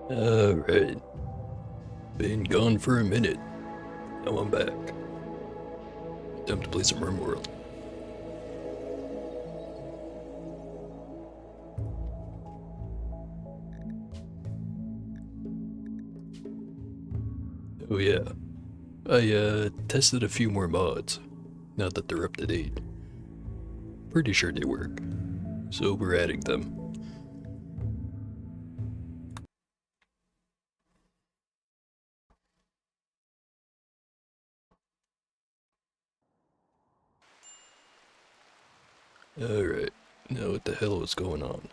Alright. Been gone for a minute. Now I'm back. Time to play some RimWorld. Oh yeah. I tested a few more mods. Now that they're up to date. Pretty sure they work. So we're adding them. Alright. Now what the hell is going on?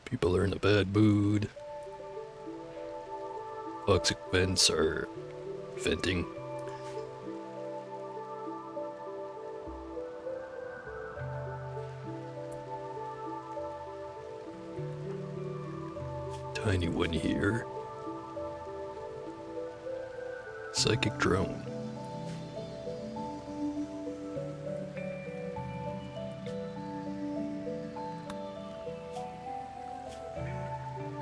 People are in a bad mood. Toxic vents are venting. Tiny one here. Psychic drone.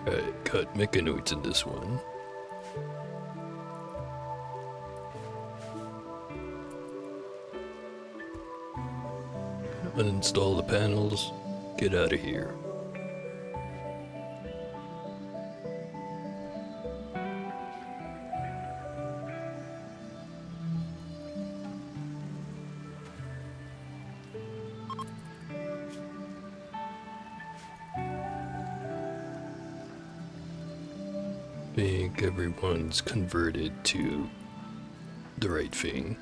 Alright, got mechanoids in this one. Uninstall the panels. Get out of here. Think everyone's converted to the right thing.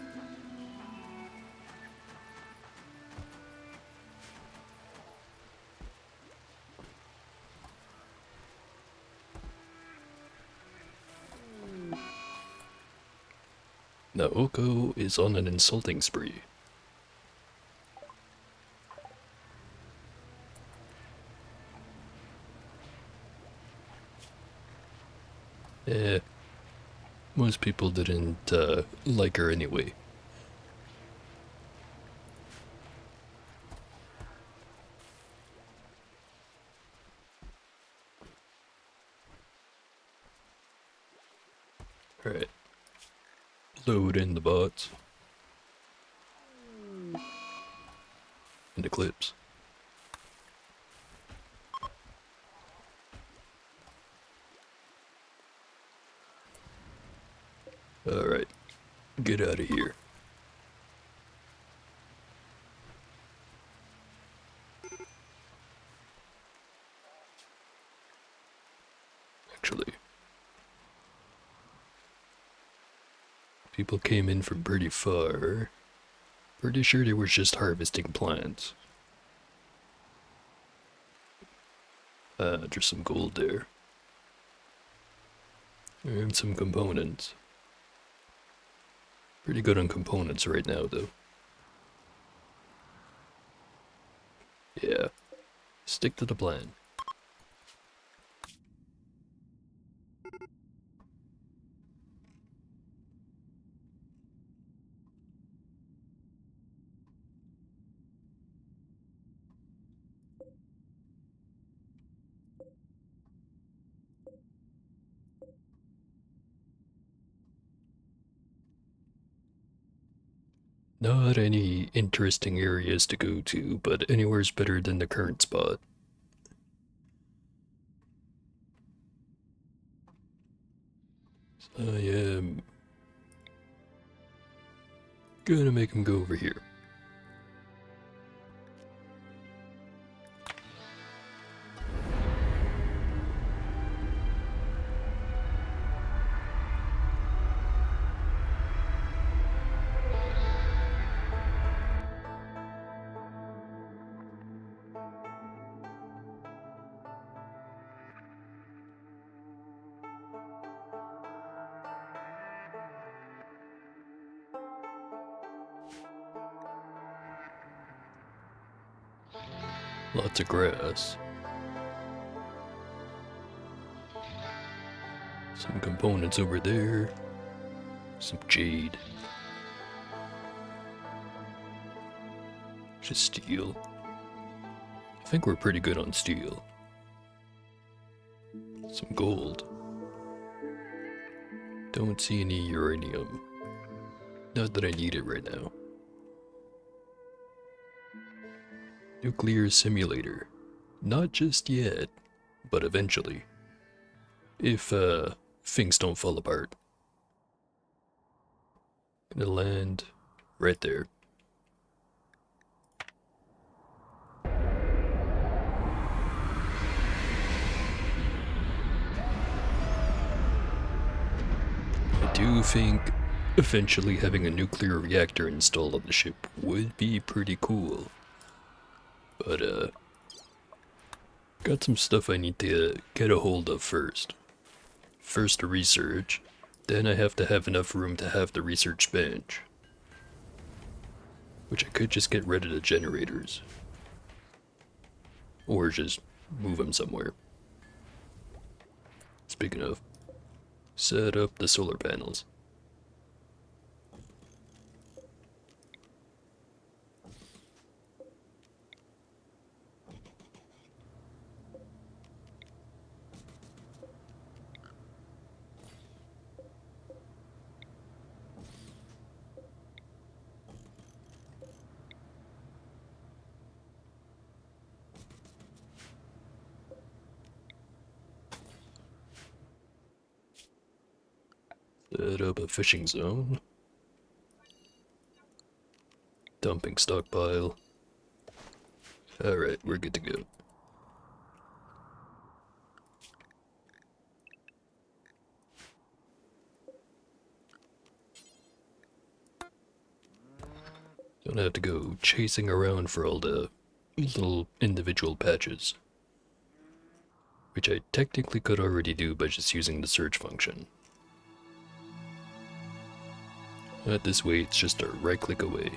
Naoko is on an insulting spree. Most people didn't like her anyway. Alright. Load in the bots. And the clips. Alright. Get out of here. Actually, people came in from pretty far. Pretty sure they were just harvesting plants. Just some gold there. And some components. Pretty good on components right now, though. Yeah. Stick to the plan. Not any interesting areas to go to, but anywhere's better than the current spot. I am gonna make him go over here. Lots of grass. Some components over there. Some jade. Just steel. I think we're pretty good on steel. Some gold. Don't see any uranium. Not that I need it right now. Nuclear simulator. Not just yet, but eventually. If, things don't fall apart. Gonna land right there. I do think eventually having a nuclear reactor installed on the ship would be pretty cool. But, got some stuff I need to get a hold of first. First research, then I have to have enough room to have the research bench. Which I could just get rid of the generators. Or just move them somewhere. Speaking of, set up the solar panels. Set up a fishing zone. Dumping stockpile. Alright, we're good to go. Don't have to go chasing around for all the little individual patches. Which I technically could already do by just using the search function. At this way, it's just a right click away.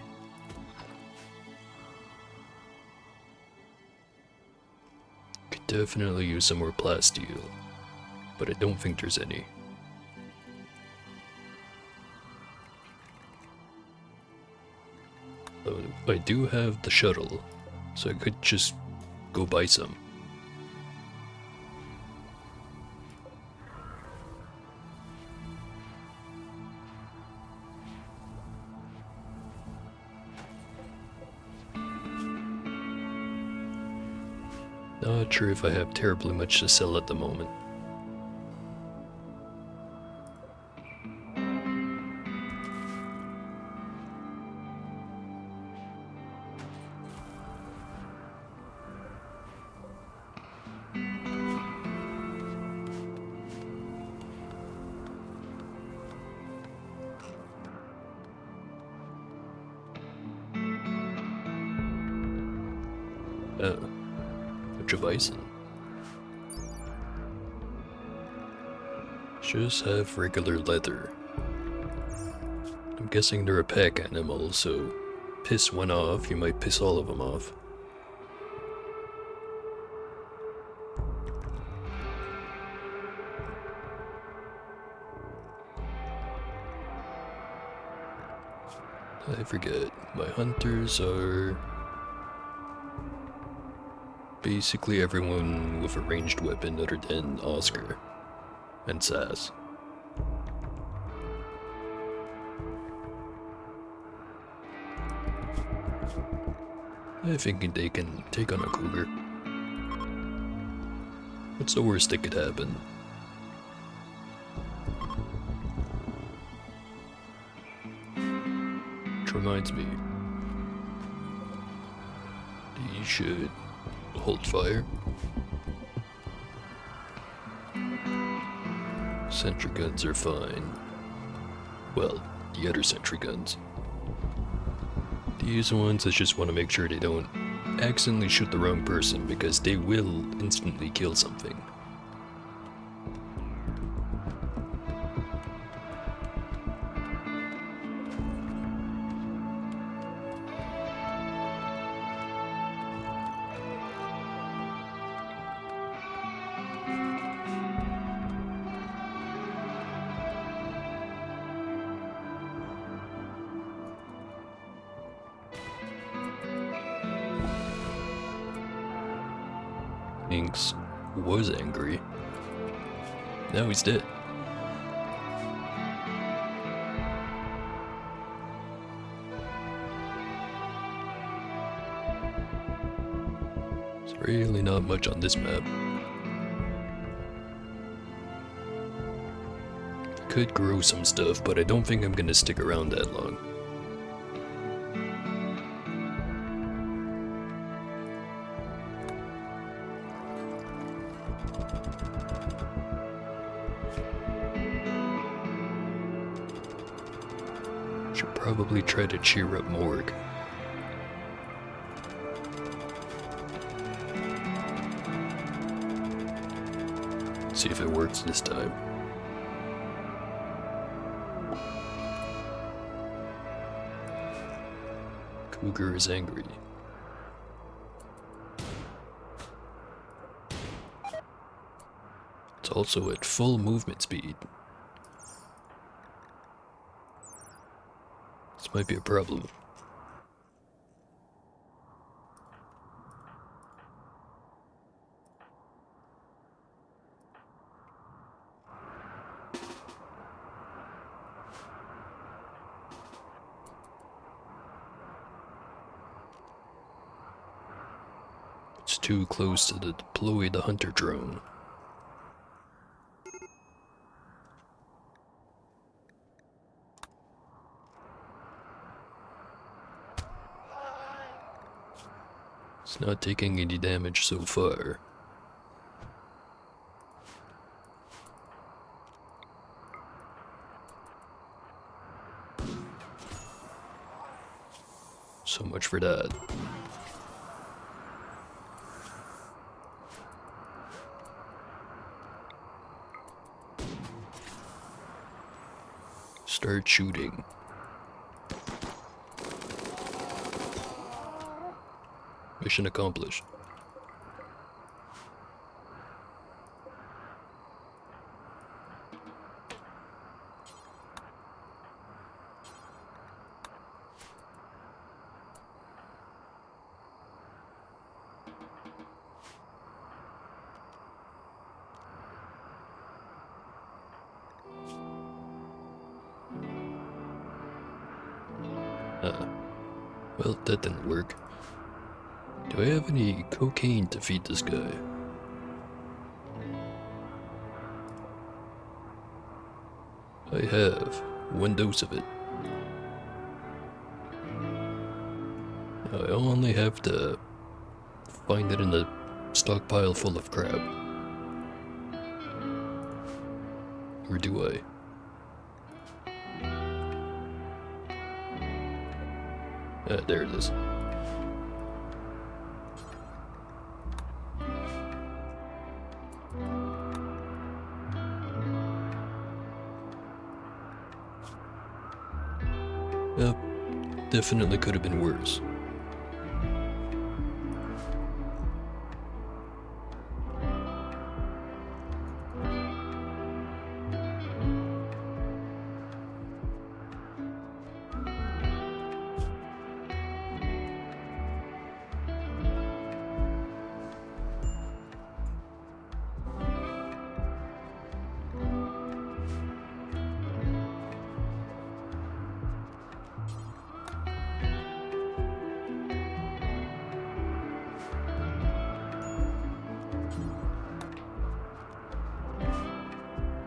Could definitely use some more plasteel, but I don't think there's any. I do have the shuttle, so I could just go buy some. Not sure if I have terribly much to sell at the moment. Bunch of bison. Just have regular leather. I'm guessing they're a pack animal, so piss one off, you might piss all of them off. I forget, my hunters are basically everyone with a ranged weapon other than Oscar and Sass. I think they can take on a cougar. What's the worst that could happen? Which reminds me, you should hold fire. Sentry guns are fine. Well, the other sentry guns. These ones, I just want to make sure they don't accidentally shoot the wrong person because they will instantly kill something. Inks was angry. Now he's dead. There's really not much on this map. Could grow some stuff, but I don't think I'm gonna stick around that long. Should probably try to cheer up Morg. See if it works this time. Cougar is angry. It's also at full movement speed. This might be a problem. It's too close to deploy the hunter drone. It's not taking any damage so far. So much for that. Start shooting. Mission accomplished. Well, that didn't work. Do I have any cocaine to feed this guy? I have 1 dose of it. I only have to find it in a stockpile full of crap. Or do I? There it is. Yep, definitely could have been worse.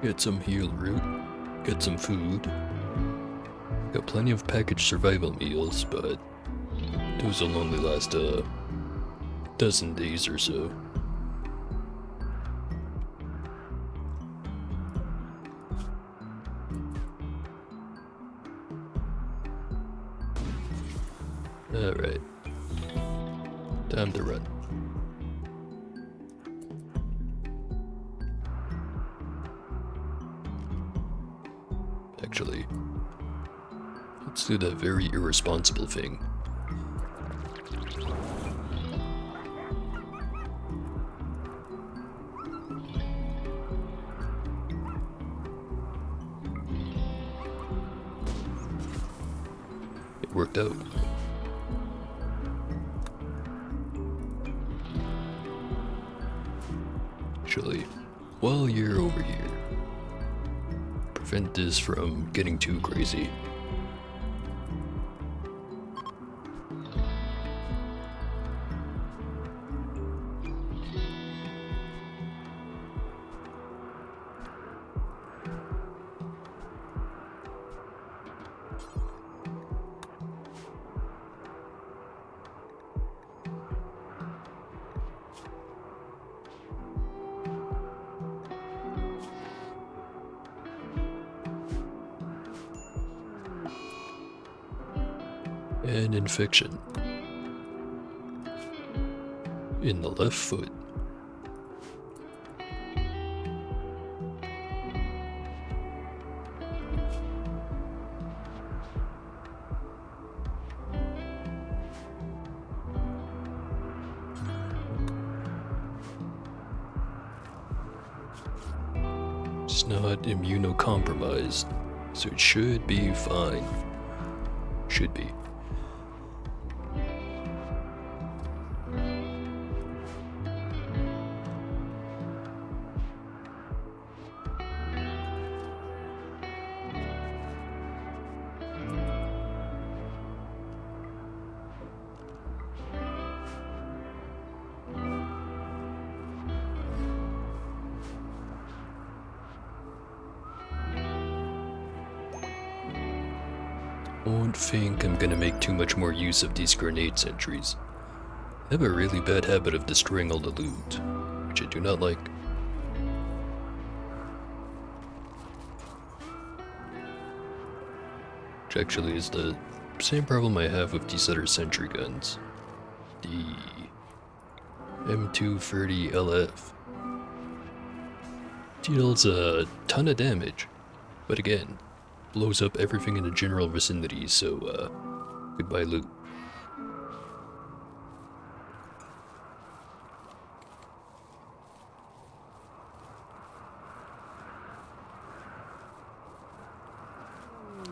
Get some heal root, get some food. Got plenty of packaged survival meals, but those will only last a dozen days or so. Alright. Time to run. Actually, let's do that very irresponsible thing. It worked out. Actually, while you're over here. Prevent this from getting too crazy. An infection in the left foot. It's not immunocompromised, so it should be fine. Should be. Don't think I'm gonna make too much more use of these grenade sentries. I have a really bad habit of destroying all the loot, which I do not like. Which actually is the same problem I have with these other sentry guns. The M230 LF deals a ton of damage, but again, blows up everything in the general vicinity, so goodbye loot.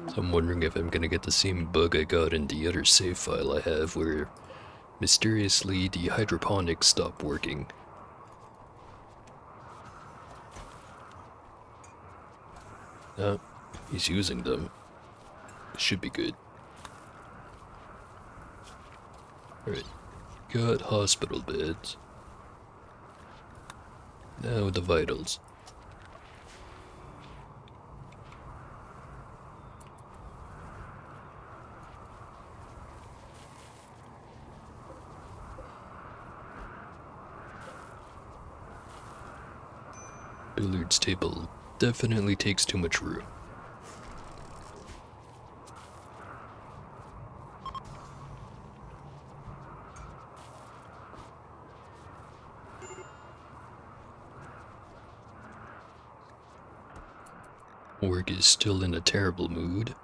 So I'm wondering if I'm gonna get the same bug I got in the other save file I have where mysteriously the hydroponics stopped working. No, he's using them. It should be good. Alright, got hospital beds. Now the vitals. Billiards table definitely takes too much room. Work is still in a terrible mood.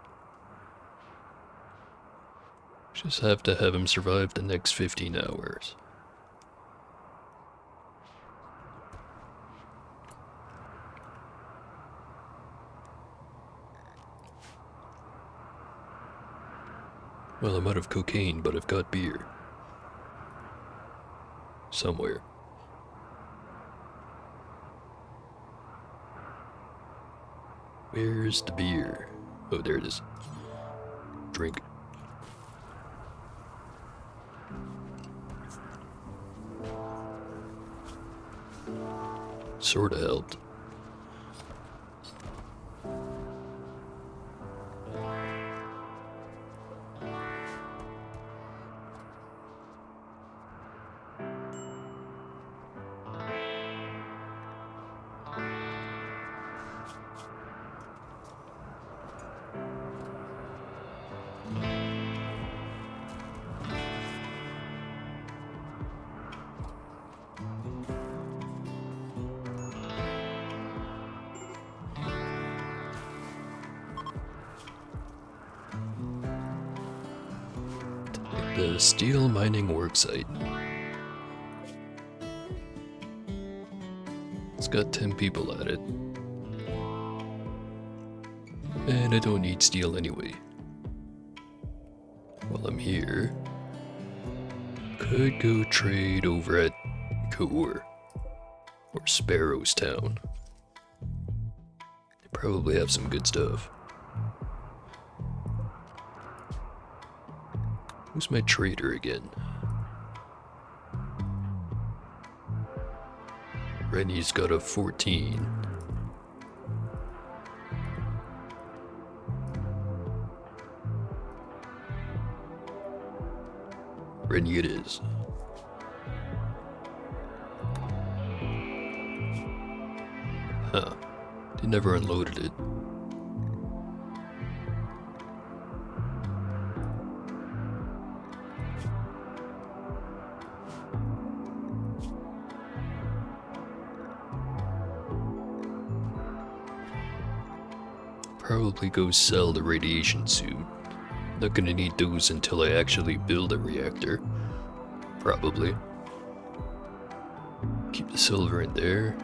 Just have to have him survive the next 15 hours. Well, I'm out of cocaine, but I've got beer. Somewhere. Where's the beer? Oh, there it is. Drink. Sorta helped. The steel mining worksite. It's got 10 people at it. And I don't need steel anyway. While I'm here, could go trade over at Kaur or Sparrow's Town. Probably have some good stuff. Who's my trader again? Rennie's got a 14. Rennie it is. Huh. They never unloaded it. Probably go sell the radiation suit. Not gonna need those until I actually build a reactor. Probably. Keep the silver in there.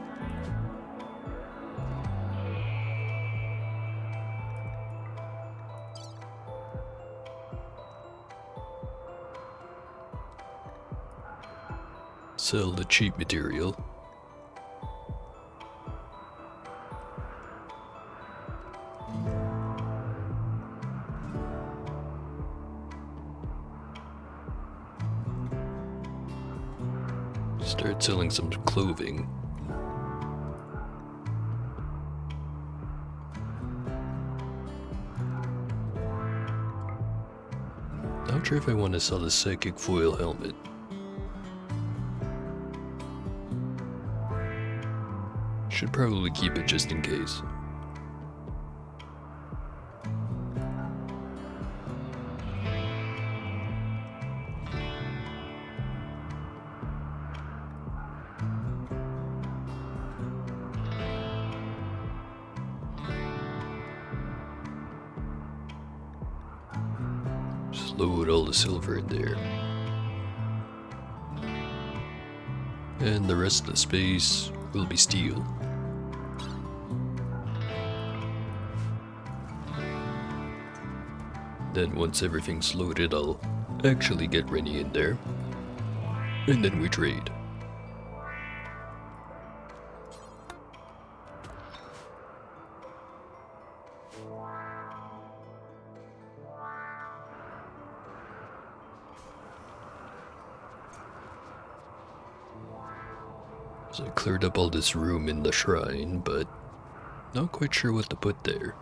Sell the cheap material. Start selling some clothing. Not sure if I want to sell the psychic foil helmet. Should probably keep it just in case. Just load all the silver in there. And the rest of the space will be steel. Then once everything's loaded, I'll actually get Rennie in there. And then we trade. So I cleared up all this room in the shrine, but not quite sure what to put there.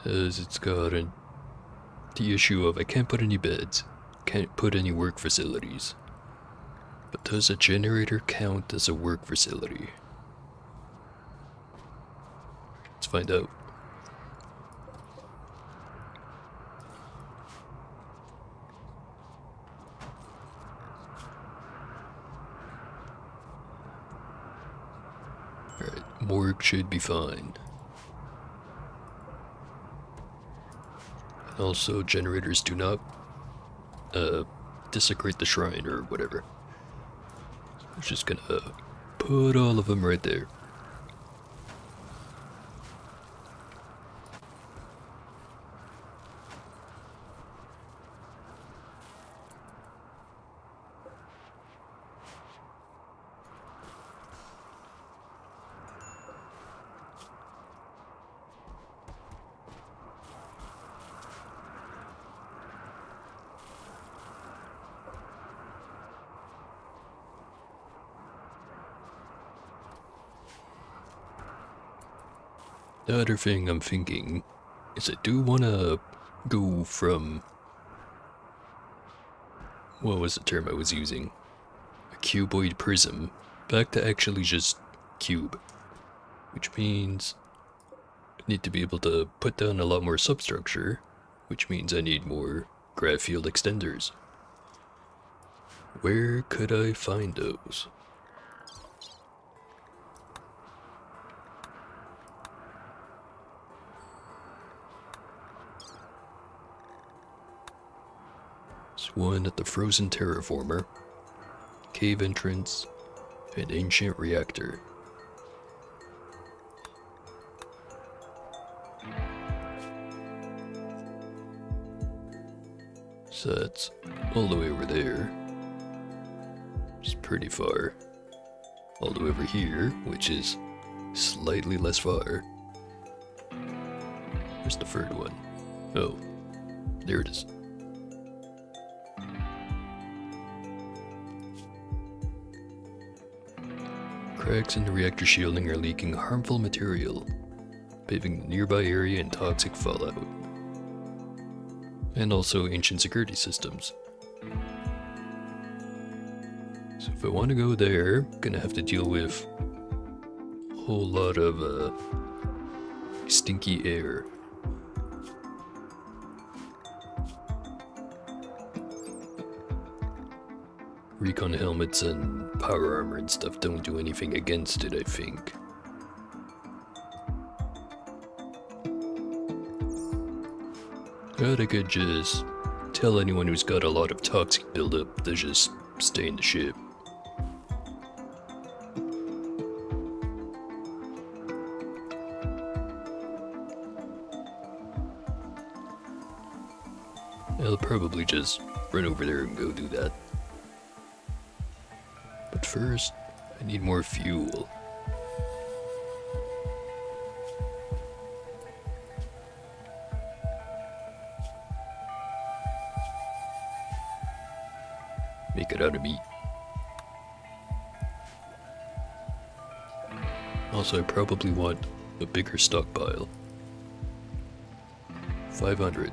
As it's got the issue of I can't put any beds, can't put any work facilities. But does a generator count as a work facility? Let's find out. Alright, morgue should be fine. Also, generators do not desecrate the shrine or whatever. I'm just gonna put all of them right there. The other thing I'm thinking is I do want to go from, what was the term I was using? A cuboid prism back to actually just cube. Which means I need to be able to put down a lot more substructure, which means I need more graph field extenders. Where could I find those? There's one at the frozen terraformer, cave entrance, and ancient reactor. So that's all the way over there. It's pretty far. All the way over here, which is slightly less far. Where's the third one? Oh, there it is. Cracks in the reactor shielding are leaking harmful material, paving the nearby area in toxic fallout. And also ancient security systems. So if I want to go there, I'm gonna have to deal with a whole lot of stinky air. Recon helmets and power armor and stuff don't do anything against it, I think. But I could just tell anyone who's got a lot of toxic buildup to just stay in the ship. I'll probably just run over there and go do that. But first, I need more fuel. Make it out of meat. Also, I probably want a bigger stockpile. 500.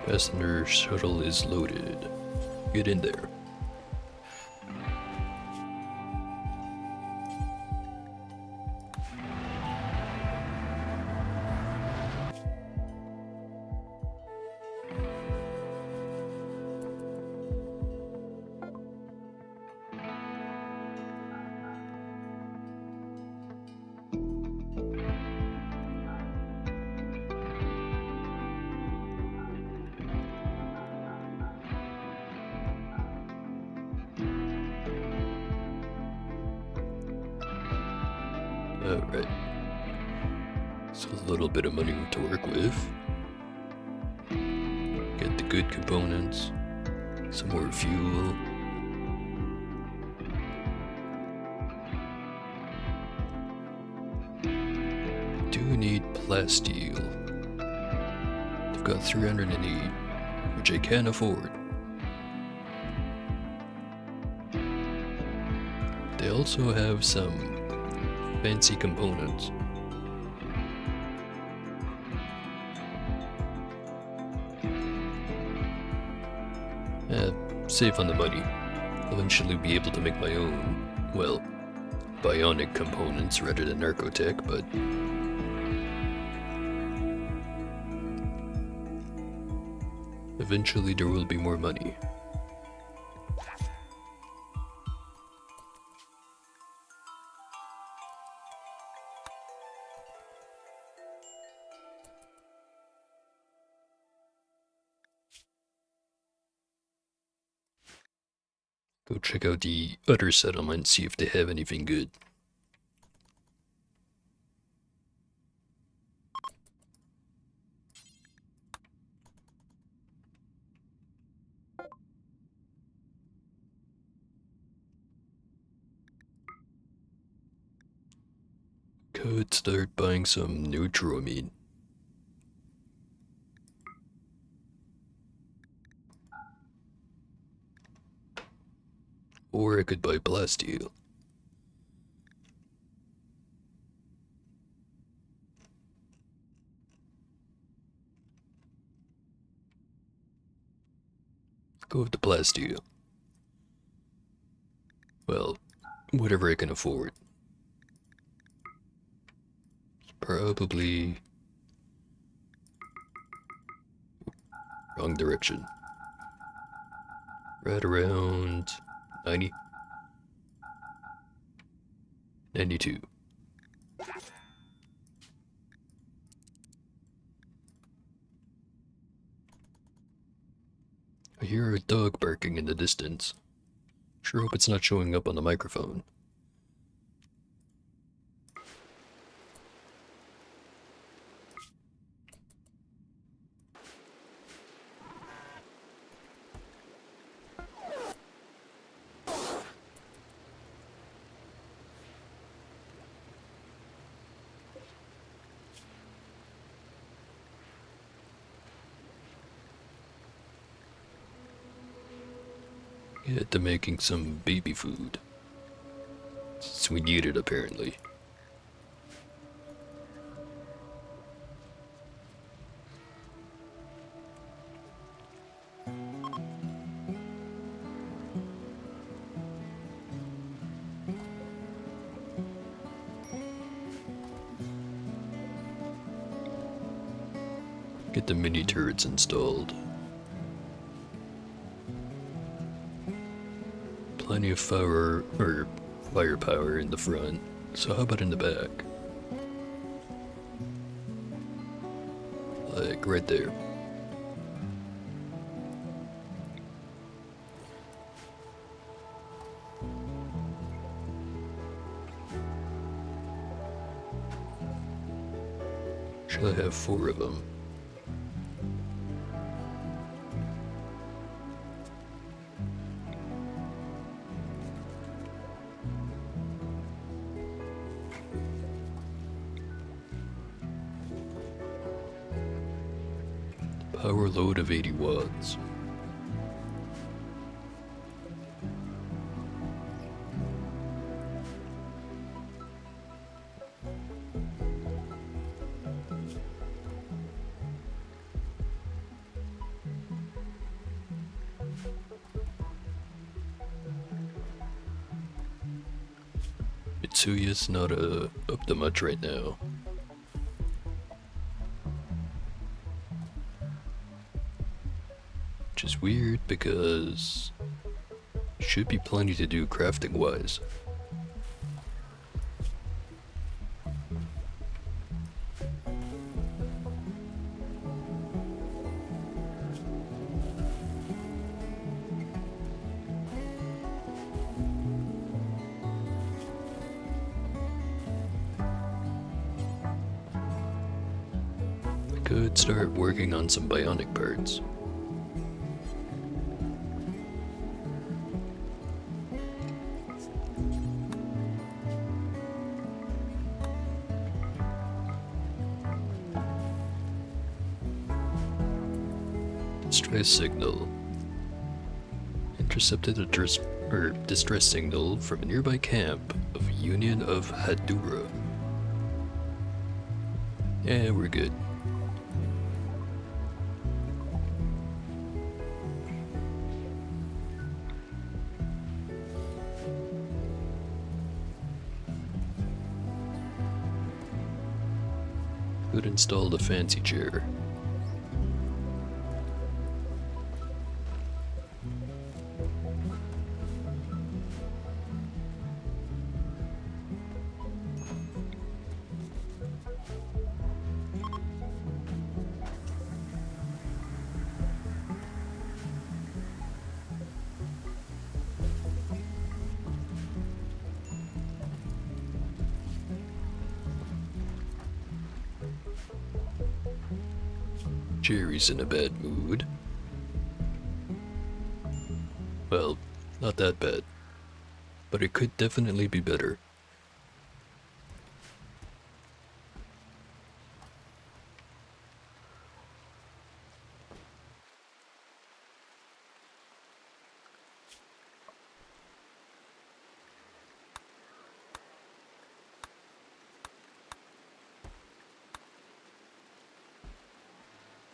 Passenger shuttle is loaded. Get in there. Alright. So a little bit of money to work with. Get the good components. Some more fuel. Do need plasteel. I've got 308, which I can afford. They also have some fancy components. Save on the money. I'll eventually be able to make my own, well, bionic components rather than narcotech, but eventually there will be more money. Go check out the other settlement, see if they have anything good. Could start buying some neutramine. Or I could buy plasteel. Go with the plasteel. Well, whatever I can afford. Probably wrong direction. Right around 90. 92. I hear a dog barking in the distance. Sure hope it's not showing up on the microphone. Get to making some baby food. Since we need it, apparently. Get the mini turrets installed. Plenty of firepower in the front, so how about in the back? Like right there. Shall I have 4 of them? Power load of 80 watts. Mitsuya's not up to much right now. Which is weird because should be plenty to do crafting wise. I could start working on some bionic parts. Distress signal. Intercepted a distress signal from a nearby camp of Union of Hadura. Yeah, we're good. Could install the fancy chair. Jerry's in a bad mood. Well, not that bad. But it could definitely be better.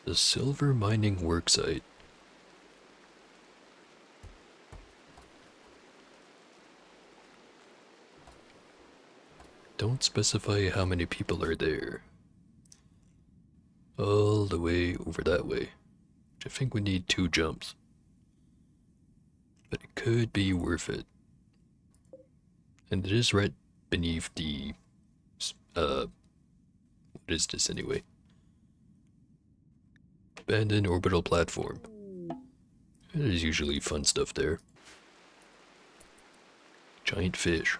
The silver mining worksite. Don't specify how many people are there. All the way over that way. Which I think we need 2 jumps. But it could be worth it. And it is right beneath the... what is this anyway? Abandoned orbital platform. There's usually fun stuff there. Giant fish.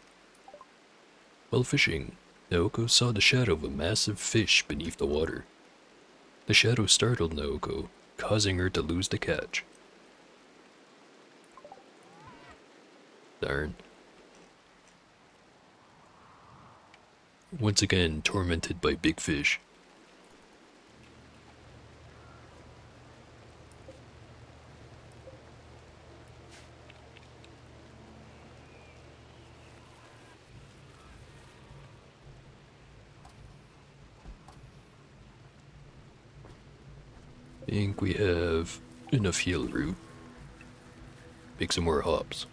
While fishing, Naoko saw the shadow of a massive fish beneath the water. The shadow startled Naoko, causing her to lose the catch. Darn. Once again tormented by big fish. Think we have enough heal root. Make some more hops.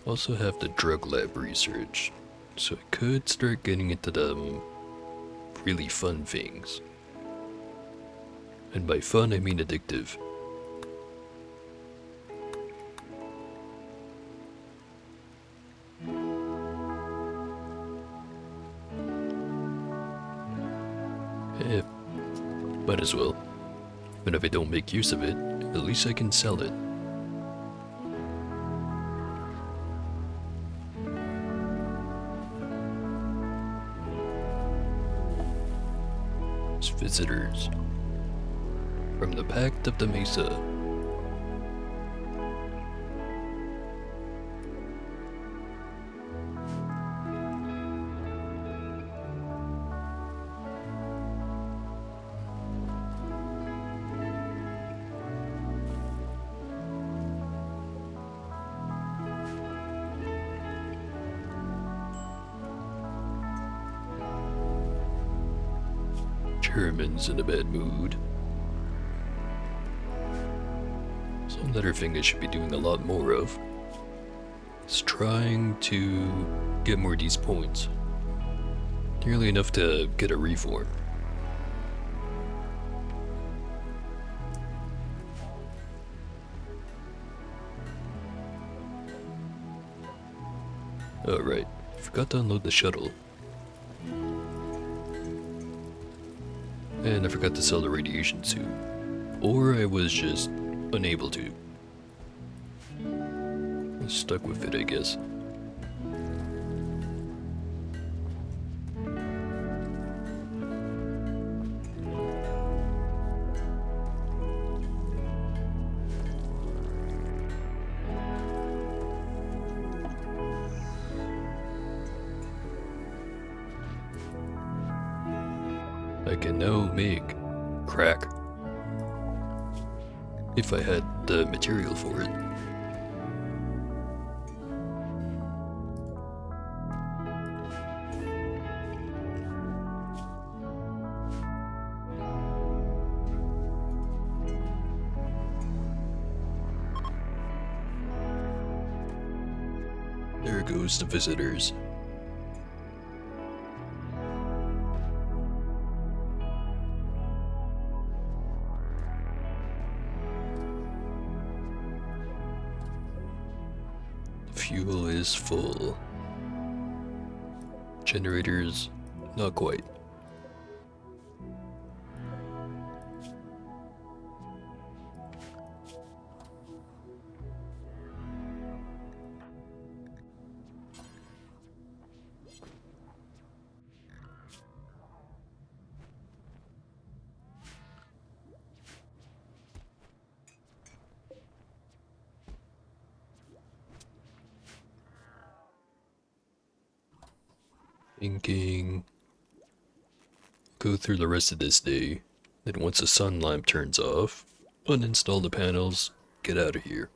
Also have the drug lab research, so I could start getting into the really fun things. And by fun I mean addictive. Eh, might as well. But if I don't make use of it, at least I can sell it. Visitors from the Pact of the Mesa. German's in a bad mood. So another thing I should be doing a lot more of is trying to get more of these points. Nearly enough to get a reform. Oh right, forgot to unload the shuttle. And I forgot to sell the radiation suit. Or I was just unable to. I was stuck with it, I guess. I can now make crack. If I had the material for it. There goes the visitors. Fuel is full. Generators, not quite. Thinking, go through the rest of this day, then once the sun lamp turns off, uninstall the panels, get out of here.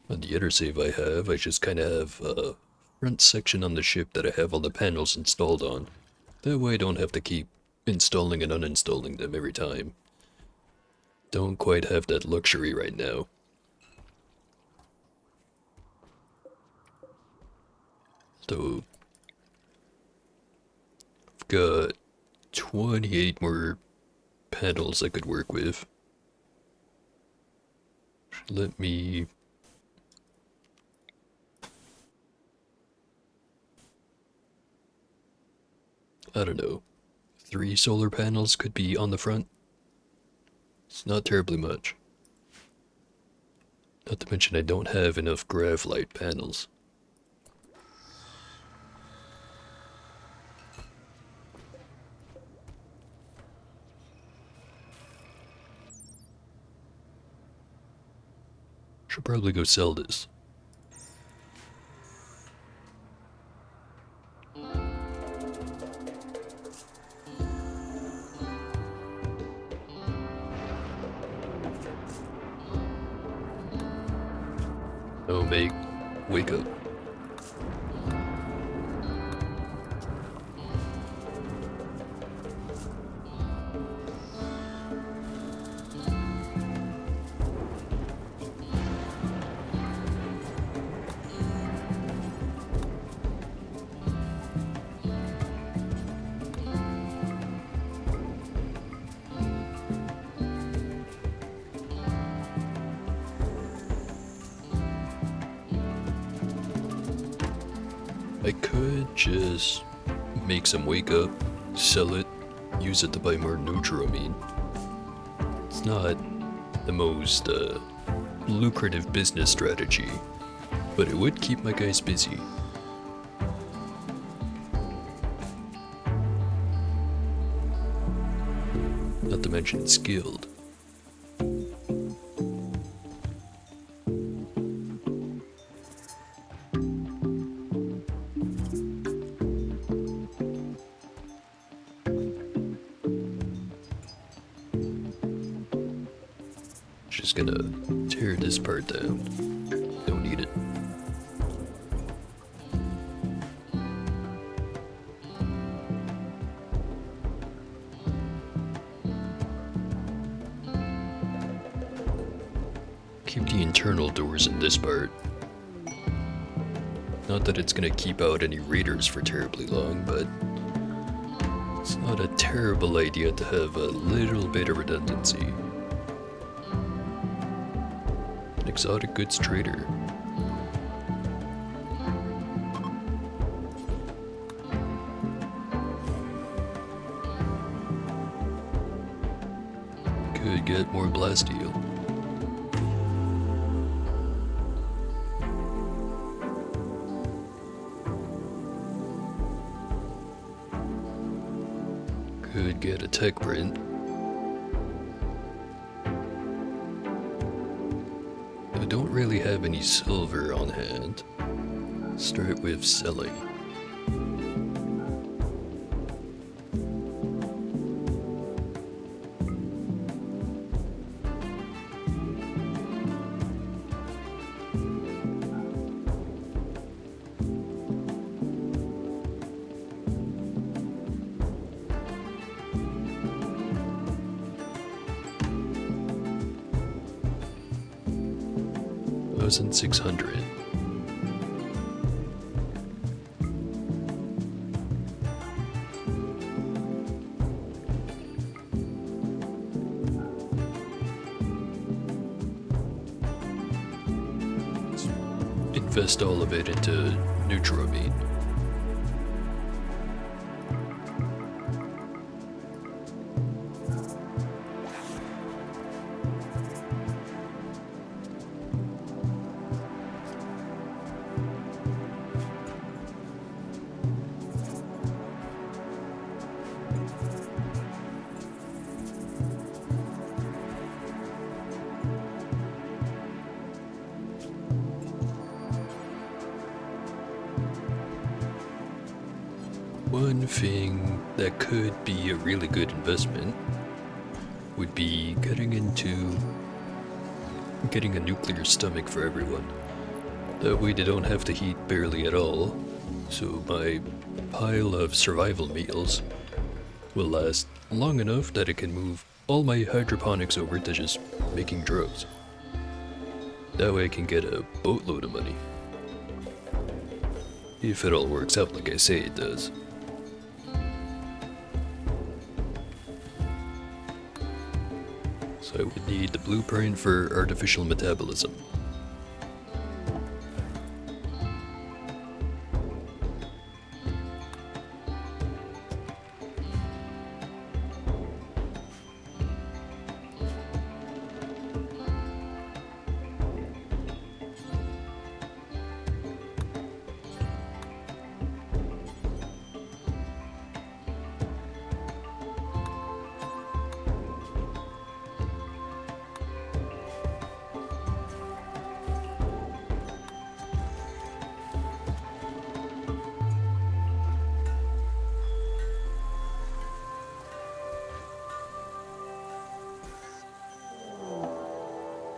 On the other save I have, I just kinda have a front section on the ship that I have all the panels installed on. That way I don't have to keep installing and uninstalling them every time. Don't quite have that luxury right now. So, I've got 28 more panels I could work with. Let me... I don't know. 3 solar panels could be on the front. It's not terribly much. Not to mention I don't have enough grav light panels. Should probably go sell this. Oh, mate, wake up. I could just make some wake up, sell it, use it to buy more Nutramine. It's not the most lucrative business strategy, but it would keep my guys busy. Not to mention skilled. Just gonna tear this part down. Don't need it. Keep the internal doors in this part. Not that it's gonna keep out any raiders for terribly long, but it's not a terrible idea to have a little bit of redundancy. An exotic goods trader. Could get more blasteel. Could get a tech print. I don't really have any silver on hand. Start with selling. $1,600. Invest all of it into Nutramine. One thing that could be a really good investment would be getting a nuclear stomach for everyone. That way they don't have to heat barely at all, so my pile of survival meals will last long enough that it can move all my hydroponics over to just making drugs. That way I can get a boatload of money. If it all works out like I say it does. So I would need the blueprint for artificial metabolism.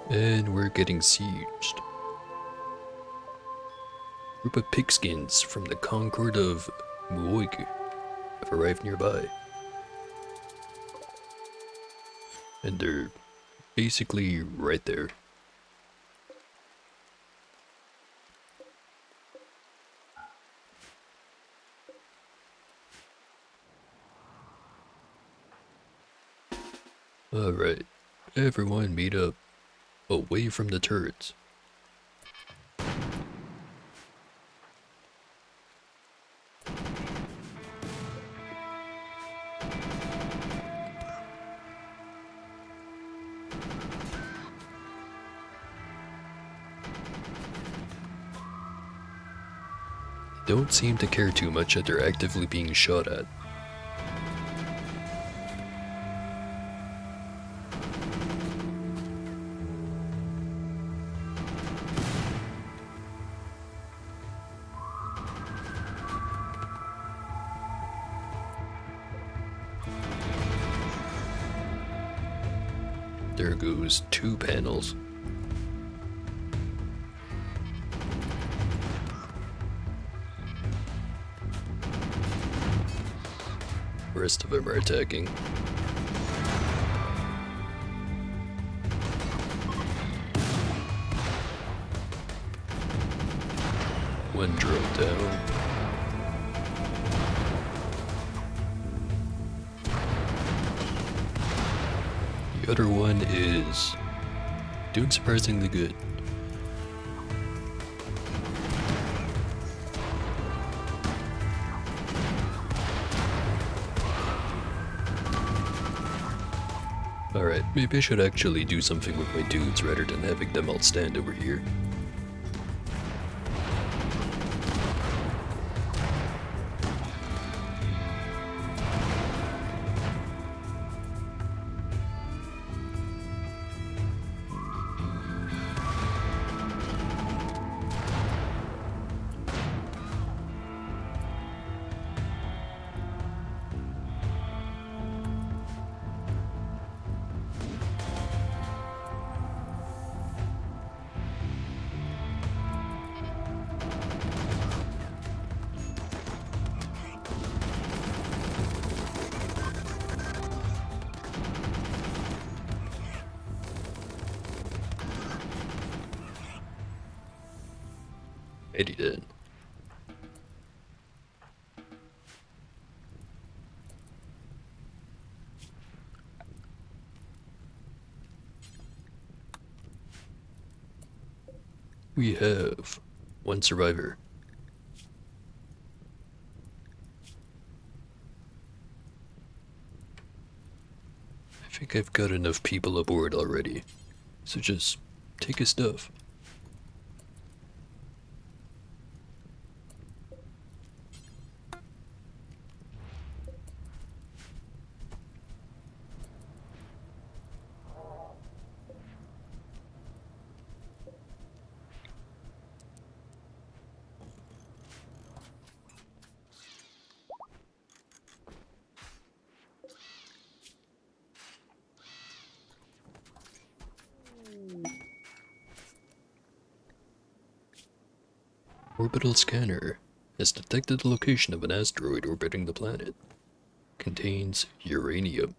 And we're getting sieged. group of pigskins from the Concord of Muoigu have arrived nearby. And they're basically right there. Alright, everyone meet up away from the turrets. Don't seem to care too much that they're actively being shot at. There goes 2 panels. Rest of them are attacking. One drove down. The other one is doing surprisingly good. Alright, maybe I should actually do something with my dudes rather than having them all stand over here. Eddie did. We have 1 survivor. I think I've got enough people aboard already, so just take his stuff. Orbital scanner has detected the location of an asteroid orbiting the planet. Contains uranium.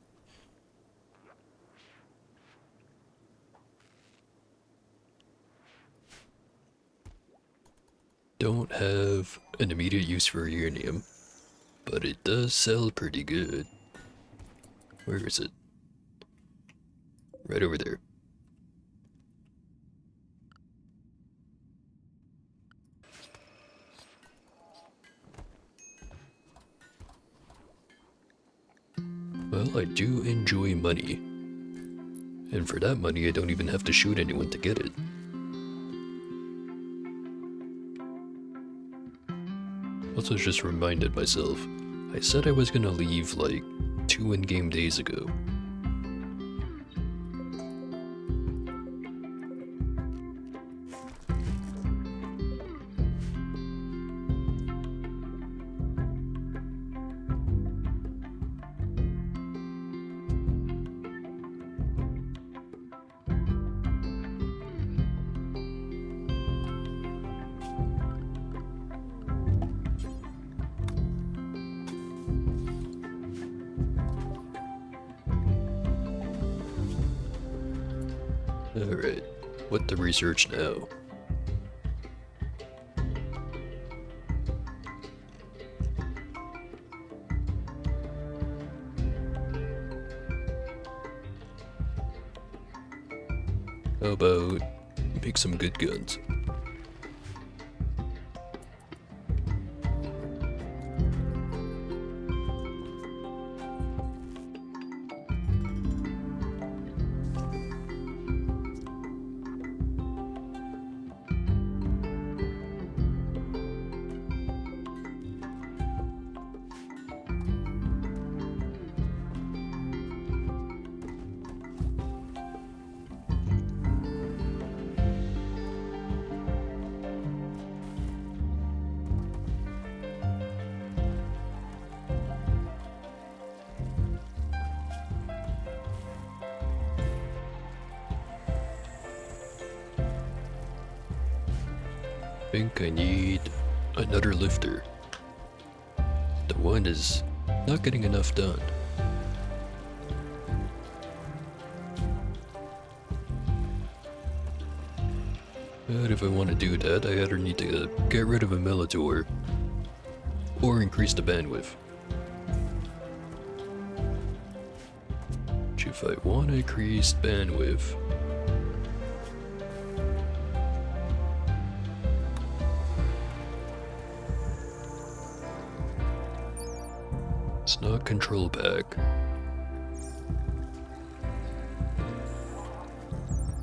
Don't have an immediate use for uranium, but it does sell pretty good. Where is it? Right over there. Well, I do enjoy money. And for that money, I don't even have to shoot anyone to get it. Also just reminded myself, I said I was gonna leave like 2 in-game days ago. Alright, what to research now? How about make some good guns? I think I need another lifter. The one is not getting enough done. But if I want to do that, I either need to get rid of a Melitor or increase the bandwidth. Which if I want to increase bandwidth, it's not control pack.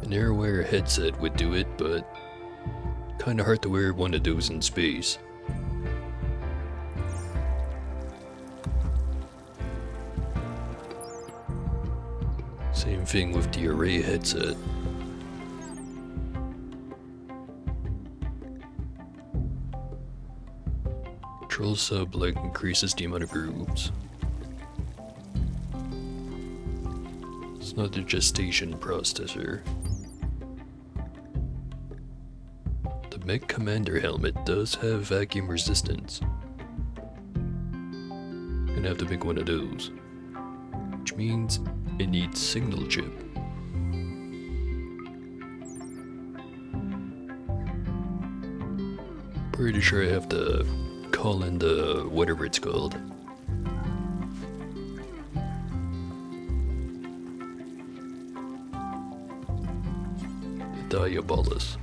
An AirWire headset would do it, but kinda hard to wear one of those in space. Same thing with the Array headset. Control sub like increases the amount of grooves. It's not the gestation processor. The Mech Commander helmet does have vacuum resistance. Gonna have to make one of those. Which means it needs signal chip. Pretty sure I have to call in the whatever it's called. The Diabolus.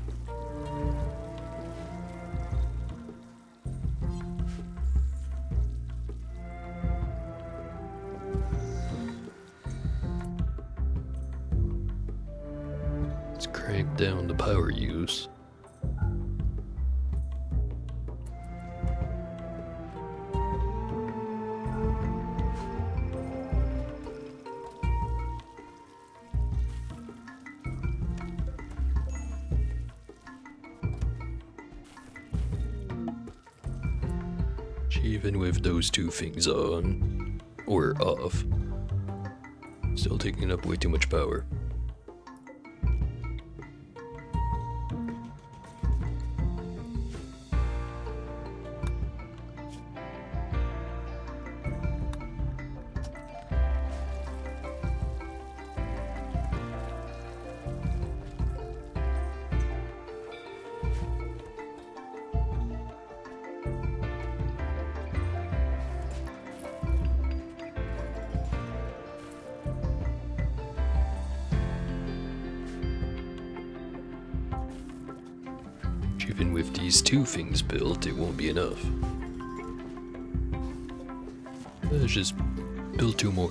Let's crank down the power use. Even with those two things on, or off, still taking up way too much power. Even with these two things built, it won't be enough. Let's just build two more.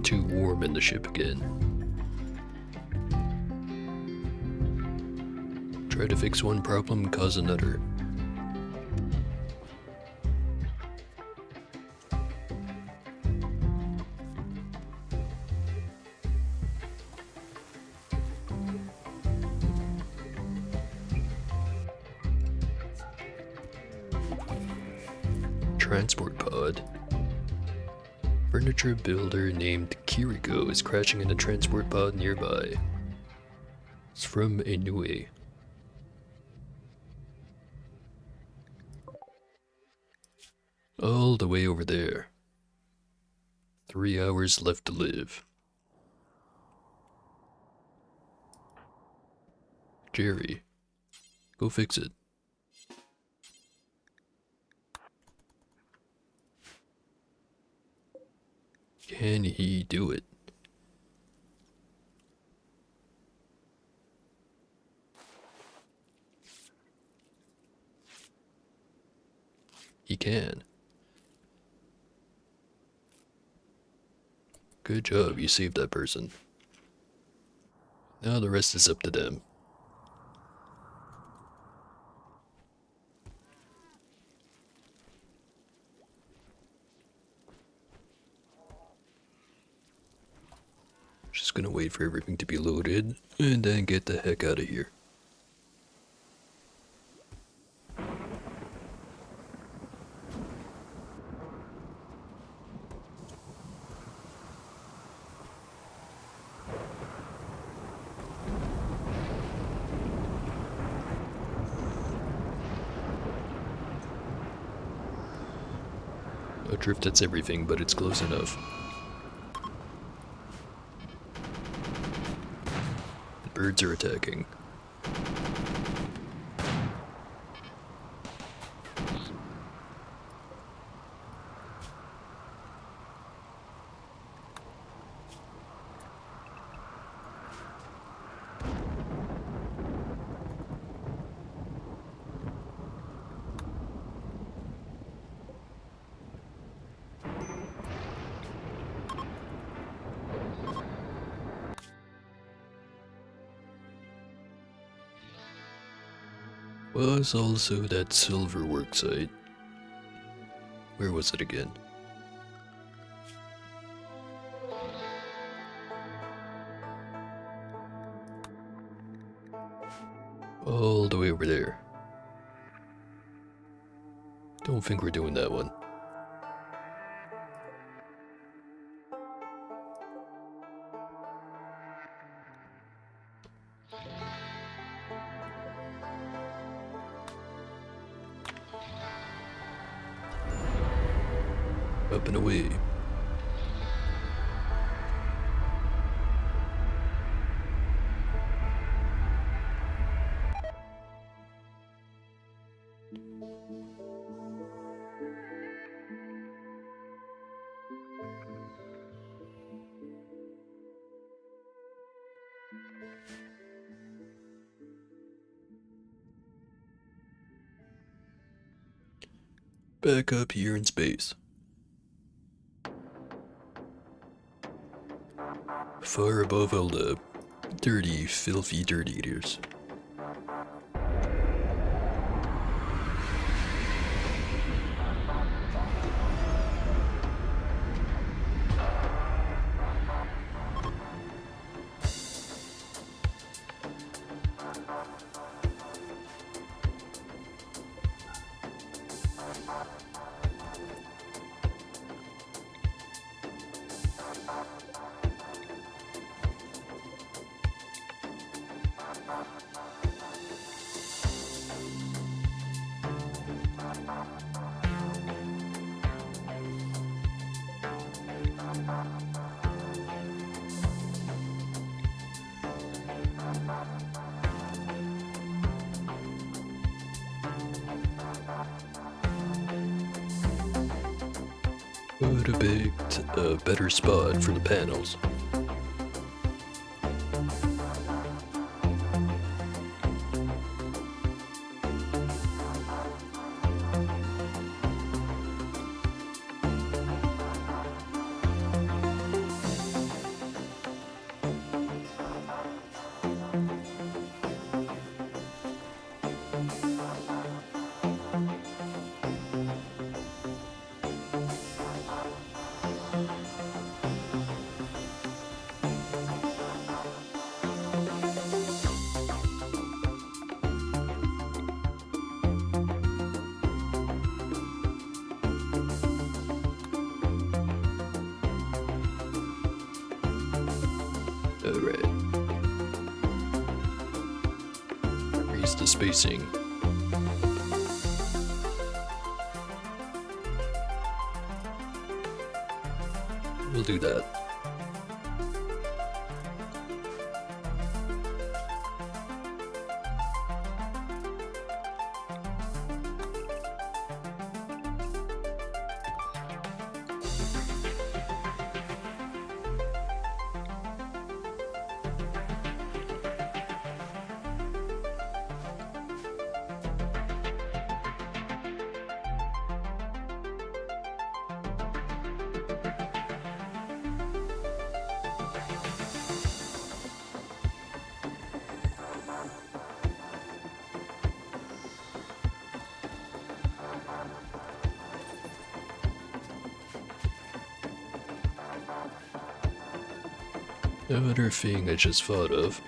too warm in the ship again. Try to fix one problem, cause another. Transport pod. Furniture builder named Kiriko is crashing in a transport pod nearby. It's from Inoue. All the way over there. 3 hours left to live. Jerry, go fix it. Can he do it? He can. Good job, you saved that person. Now the rest is up to them. Just gonna wait for everything to be loaded and then get the heck out of here. Adrift, that's everything, but it's close enough. The birds are attacking. Was also that silver work site. Where was it again? All the way over there. Don't think we're doing that one. Up and away. Back up here in space. Far above all the dirty, filthy dirt eaters. Would have picked a better spot for the panels. spacing. We'll do that. Another thing I just thought of.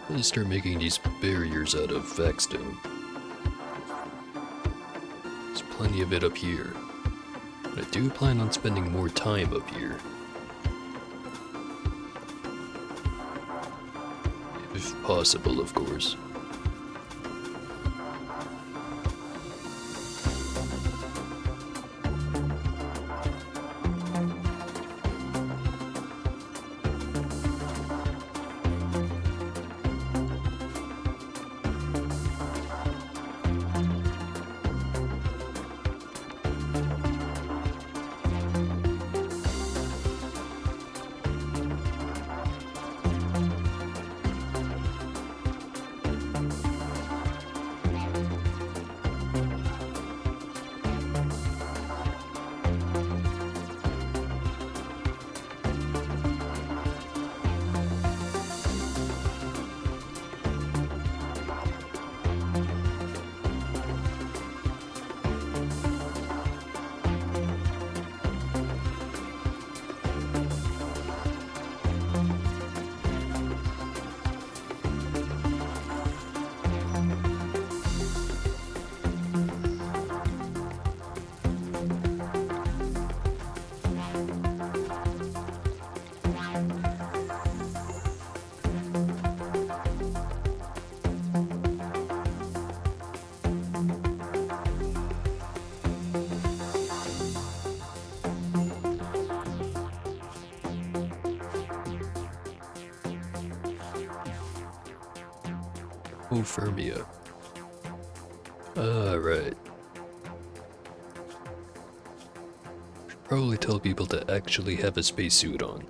Let's start making these barriers out of vaxstone. There's plenty of it up here. But I do plan on spending more time up here. If possible, of course. Oh, Fermia. Right. Should probably tell people to actually have a spacesuit on.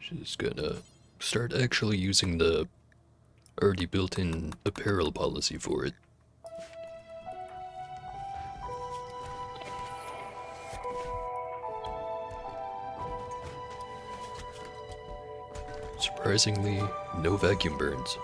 Just gonna start actually using the already built-in apparel policy for it. Surprisingly, no vacuum burns.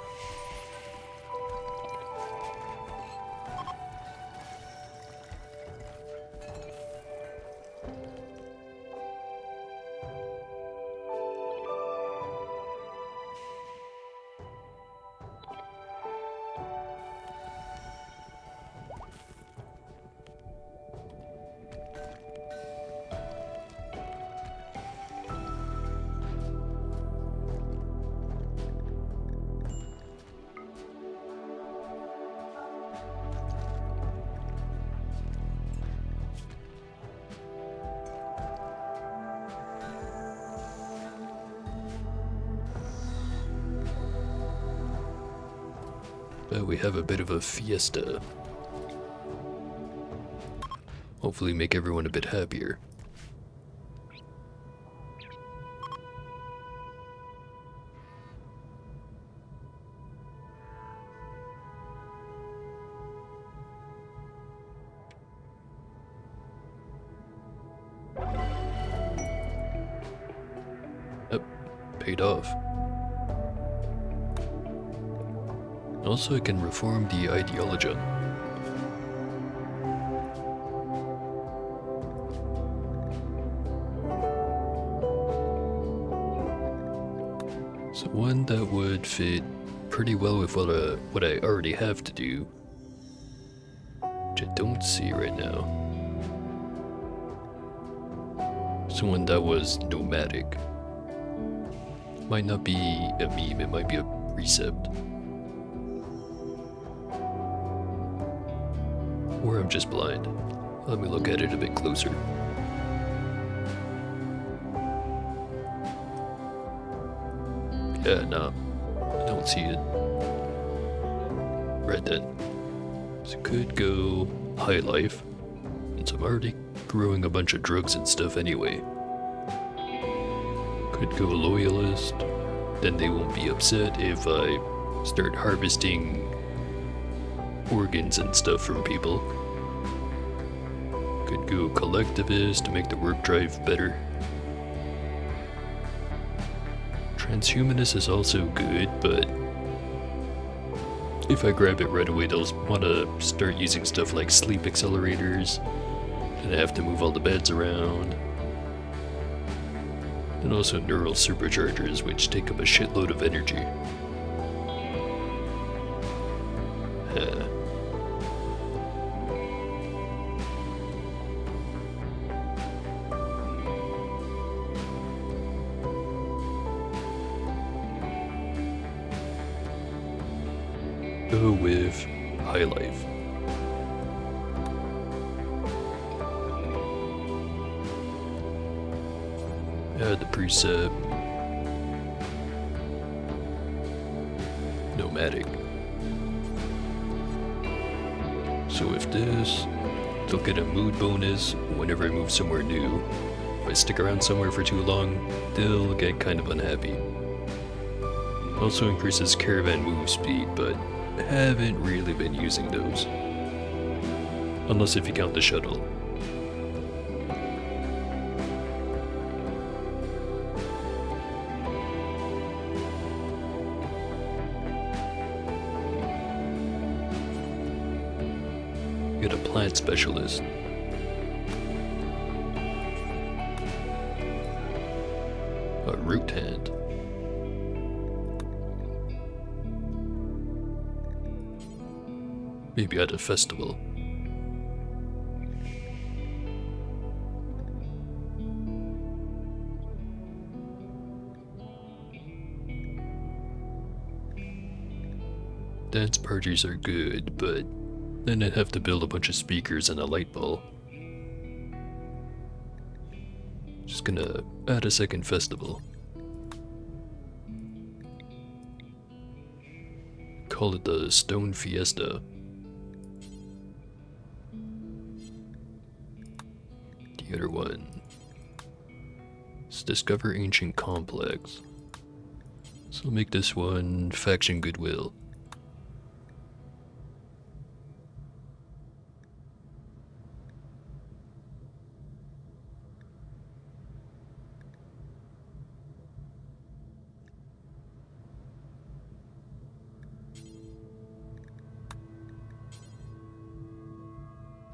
We have a bit of a fiesta. Hopefully make everyone a bit happier. Yep, paid off. Also, I can reform the ideology. So one that would fit pretty well with what I already have to do, which I don't see right now. Someone that was nomadic. Might not be a meme, it might be a precept. Or I'm just blind. Let me look at it a bit closer. Yeah, no, I don't see it. Read that. So it could go high life, since I'm already growing a bunch of drugs and stuff anyway. Could go loyalist, then they won't be upset if I start harvesting organs and stuff from people. Could go collectivist to make the work drive better. Transhumanist is also good, but if I grab it right away, they'll want to start using stuff like sleep accelerators, and I have to move all the beds around. And also neural superchargers, which take up a shitload of energy. Go with high life. Add the precept. Nomadic. So with this, they'll get a mood bonus whenever I move somewhere new. If I stick around somewhere for too long, they'll get kind of unhappy. Also increases caravan move speed, but I haven't really been using those. Unless if you count the shuttle. Get a plant specialist. A root hand. Maybe at a festival. Dance parties are good, but then I'd have to build a bunch of speakers and a light ball. Just gonna add a second festival. Call it the Stone Fiesta. The other one is Discover Ancient Complex. So I'll make this one Faction Goodwill.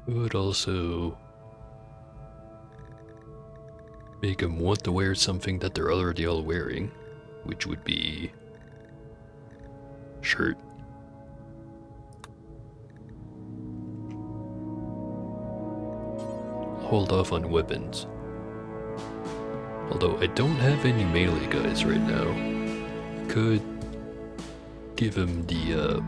Would also make them want to wear something that they're already all wearing, which would be shirt. Hold off on weapons. Although I don't have any melee guys right now. Could give him the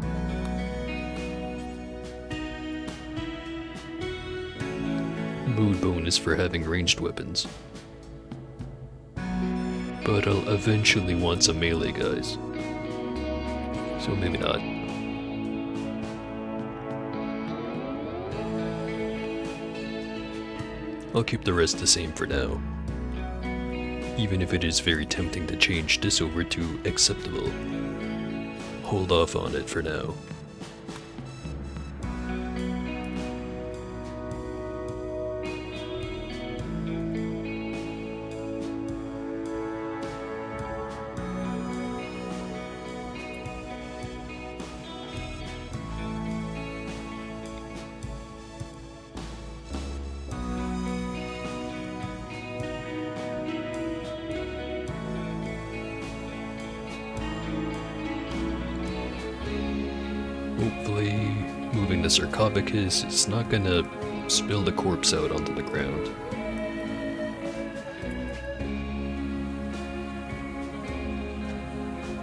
mood bonus for having ranged weapons. But I'll eventually want some melee guys. So maybe not. I'll keep the rest the same for now. Even if it is very tempting to change this over to acceptable. Hold off on it for now. Hopefully, moving the sarcophagus is not gonna spill the corpse out onto the ground.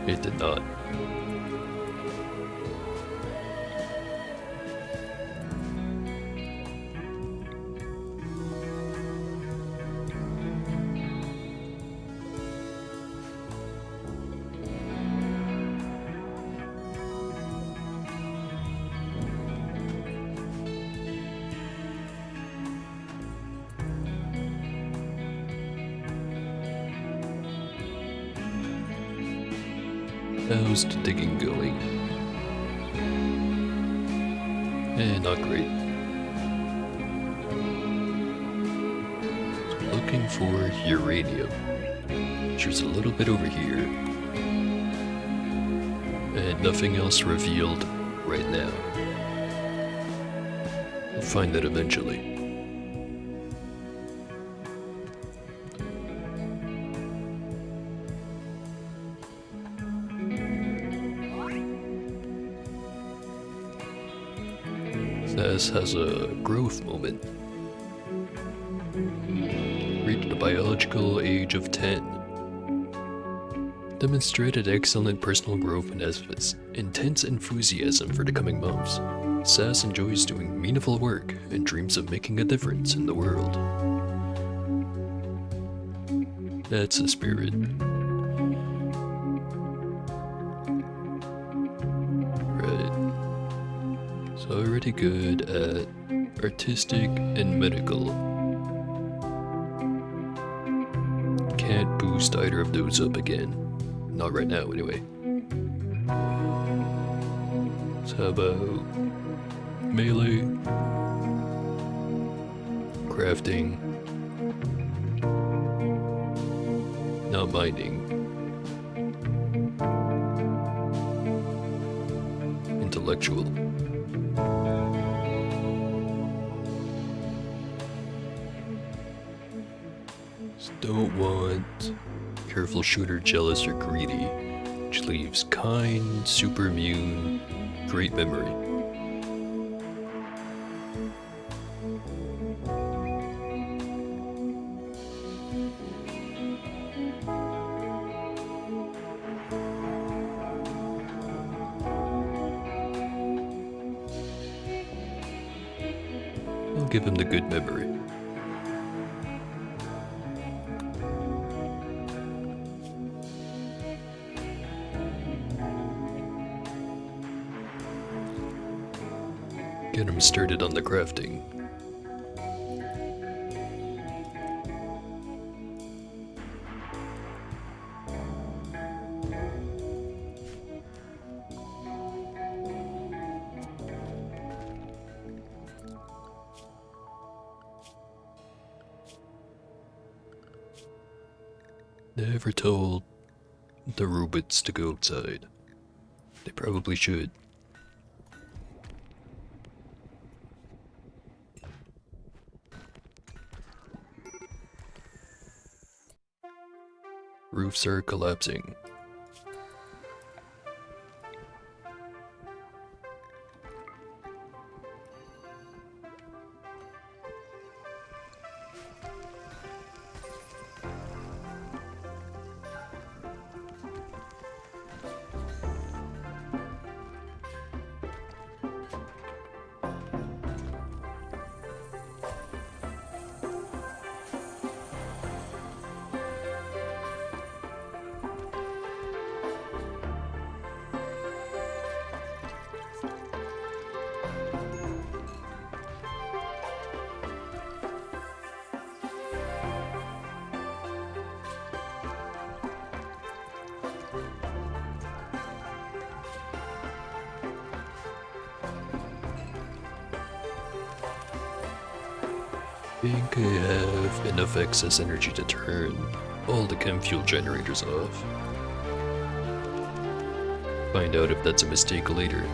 It did not. How's the digging going? Not great. Looking for uranium. There's a little bit over here. And nothing else revealed right now. We'll find that eventually. This has a growth moment. Reached the biological age of 10. Demonstrated excellent personal growth and has intense enthusiasm for the coming months. Sass enjoys doing meaningful work and dreams of making a difference in the world. That's the spirit. Already good at artistic and medical. Can't boost either of those up again. Not right now, anyway. So how about melee, crafting, not mining, intellectual. Don't want careful shooter, jealous, or greedy, which leaves kind, super immune, great memory. I'll give him the good memory. Get him started on the crafting. Never told the robots to go outside. They probably should. Roofs are collapsing. I think I have enough excess energy to turn all the chem fuel generators off. Find out if that's a mistake later.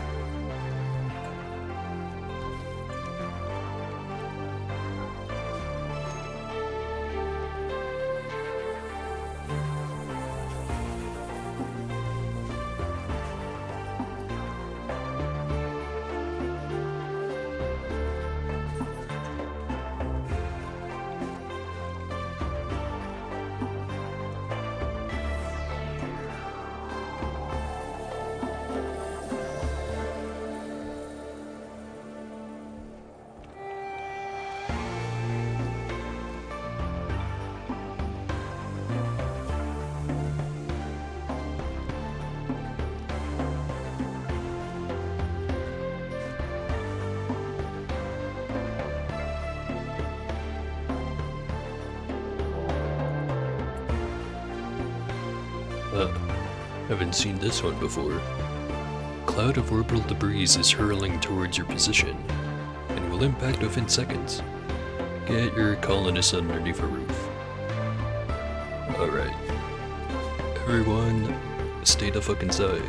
Haven't seen this one before. Cloud of orbital debris is hurling towards your position and will impact within seconds. Get your colonists underneath a roof. Alright. Everyone, stay the fuck inside.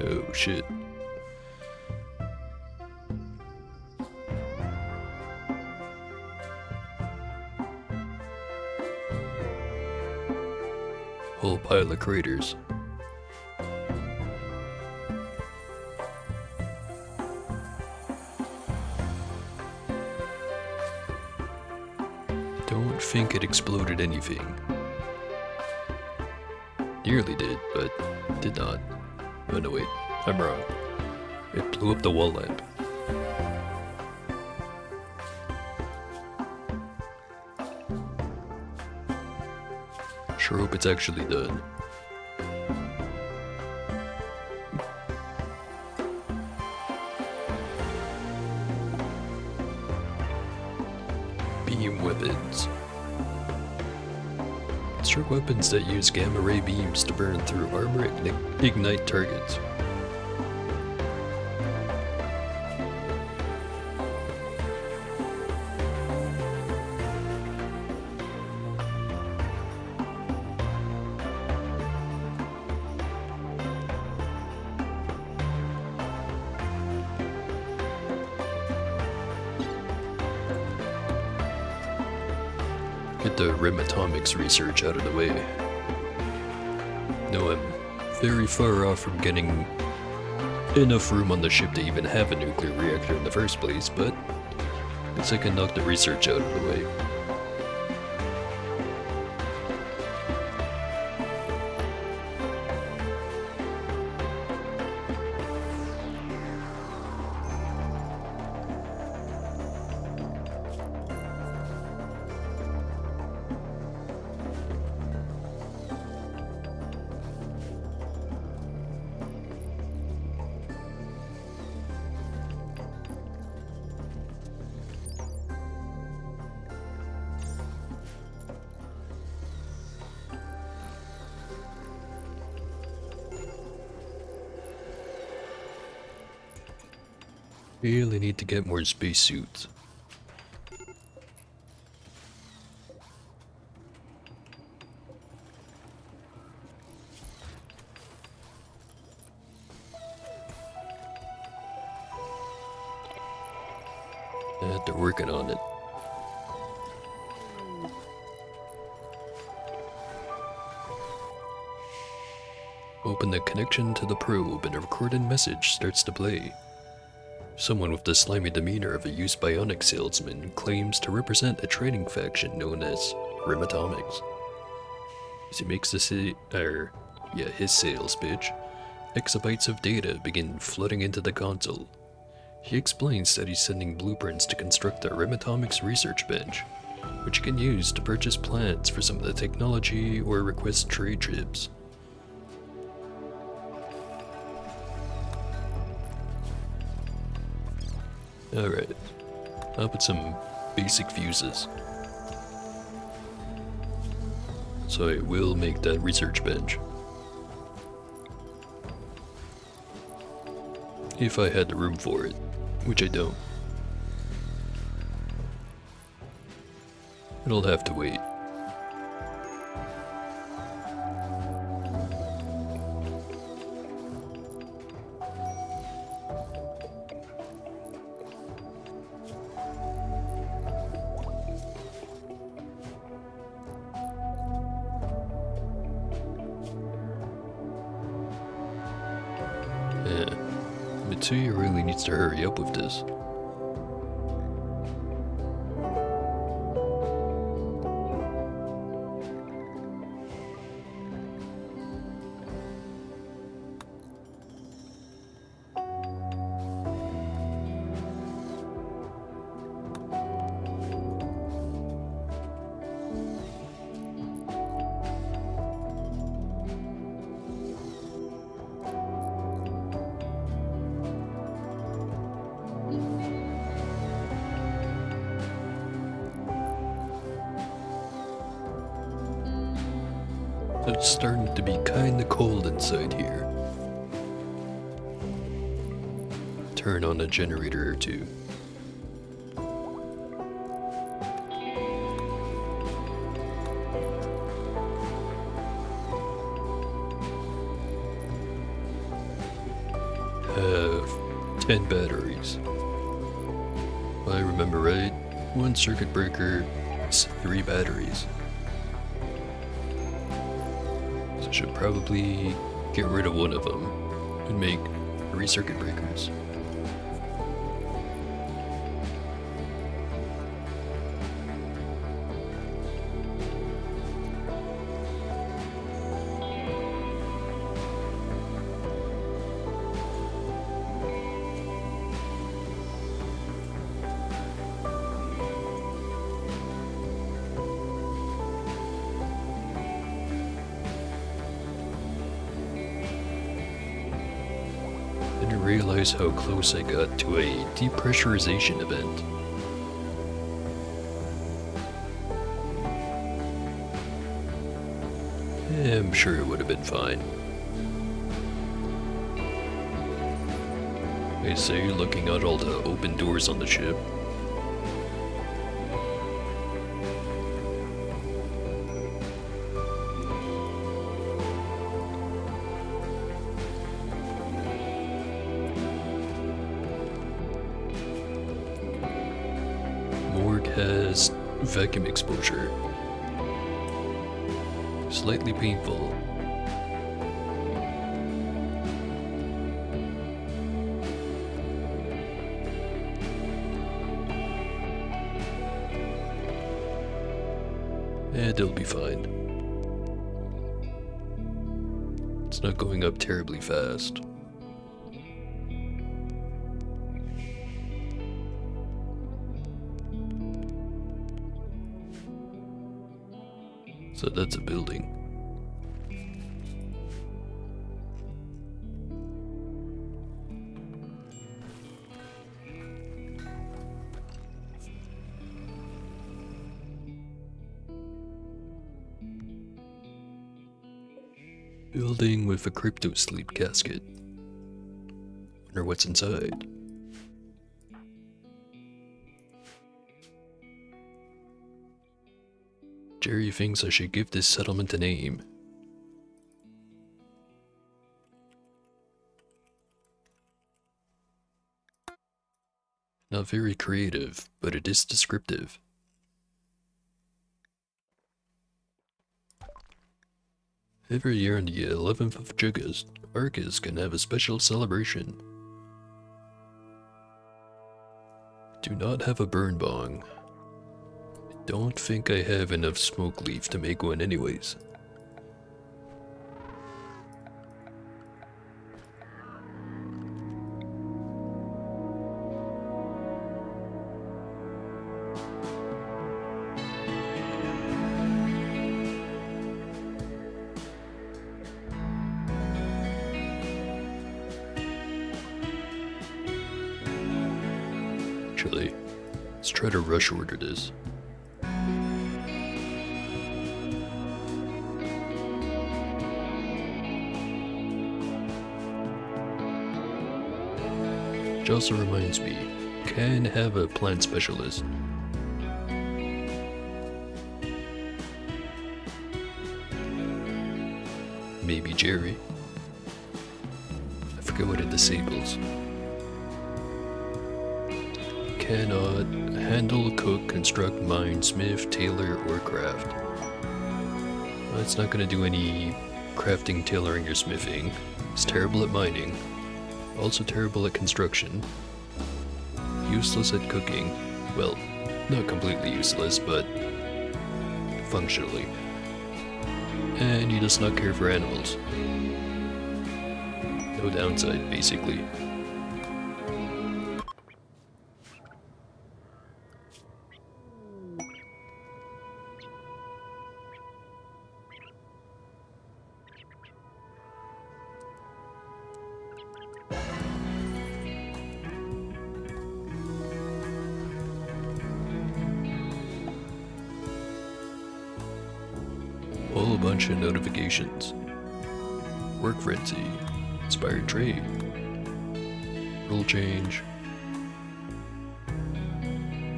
Oh shit. Whole pile of craters. Don't think it exploded anything. Nearly did, but did not. Oh no wait, I'm wrong. It blew up the wall lamp. Sure hope it's actually done. Beam weapons. Construct weapons that use gamma ray beams to burn through armor and ignite targets. Get the RimAtomics research out of the way. No, I'm very far off from getting enough room on the ship to even have a nuclear reactor in the first place, but at least I can knock the research out of the way. Really need to get more spacesuits. They're working on it. Open the connection to the probe and a recorded message starts to play. Someone with the slimy demeanor of a used bionic salesman claims to represent a trading faction known as RimAtomics. As he makes his sales pitch, exabytes of data begin flooding into the console. He explains that he's sending blueprints to construct a RimAtomics research bench, which he can use to purchase plans for some of the technology or request trade trips. Alright, I'll put some basic fuses. So I will make that research bench. If I had the room for it, which I don't. It'll have to wait. Yeah, Mitsuya really needs to hurry up with this. It's starting to be kinda cold inside here. Turn on a generator or two. Have 10 batteries. If I remember right, one circuit breaker is 3 batteries. So I should probably get rid of one of them and make 3 circuit breakers. Didn't realize how close I got to a depressurization event. I'm sure it would have been fine. I say, looking at all the open doors on the ship. Morgue has vacuum exposure. Slightly painful. It'll be fine. It's not going up terribly fast. So that's a building. Building with a crypto sleep casket. Wonder what's inside. Jerry thinks I should give this settlement a name. Not very creative, but it is descriptive. Every year on the 11th of August, Arcus can have a special celebration. Do not have a burn bong. Don't think I have enough smoke leaf to make one anyways. Actually, let's try to rush order this. Which also reminds me, can have a plant specialist. Maybe Jerry. I forget what it disables. Cannot handle, cook, construct, mine, smith, tailor, or craft. Well, it's not gonna do any crafting, tailoring, or smithing. It's terrible at mining. Also terrible at construction. Useless at cooking. Well, not completely useless, but functionally. And he does not care for animals. No downside, basically. bunch of notifications. Work frenzy, inspired trade, rule change,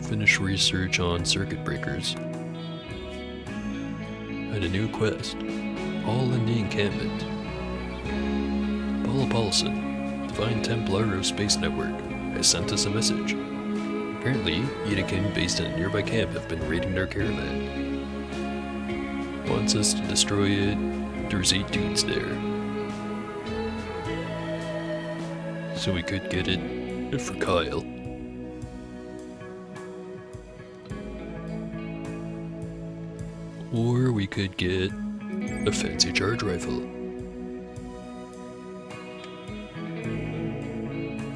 finish research on circuit breakers, and a new quest, all in the encampment. Paula Paulson, Divine Templar of Space Network, has sent us a message. Apparently, Yetakin based in a nearby camp have been raiding their caravan. Wants us to destroy it. There's 8 dudes there. So we could get it for Kyle. Or we could get a fancy charge rifle.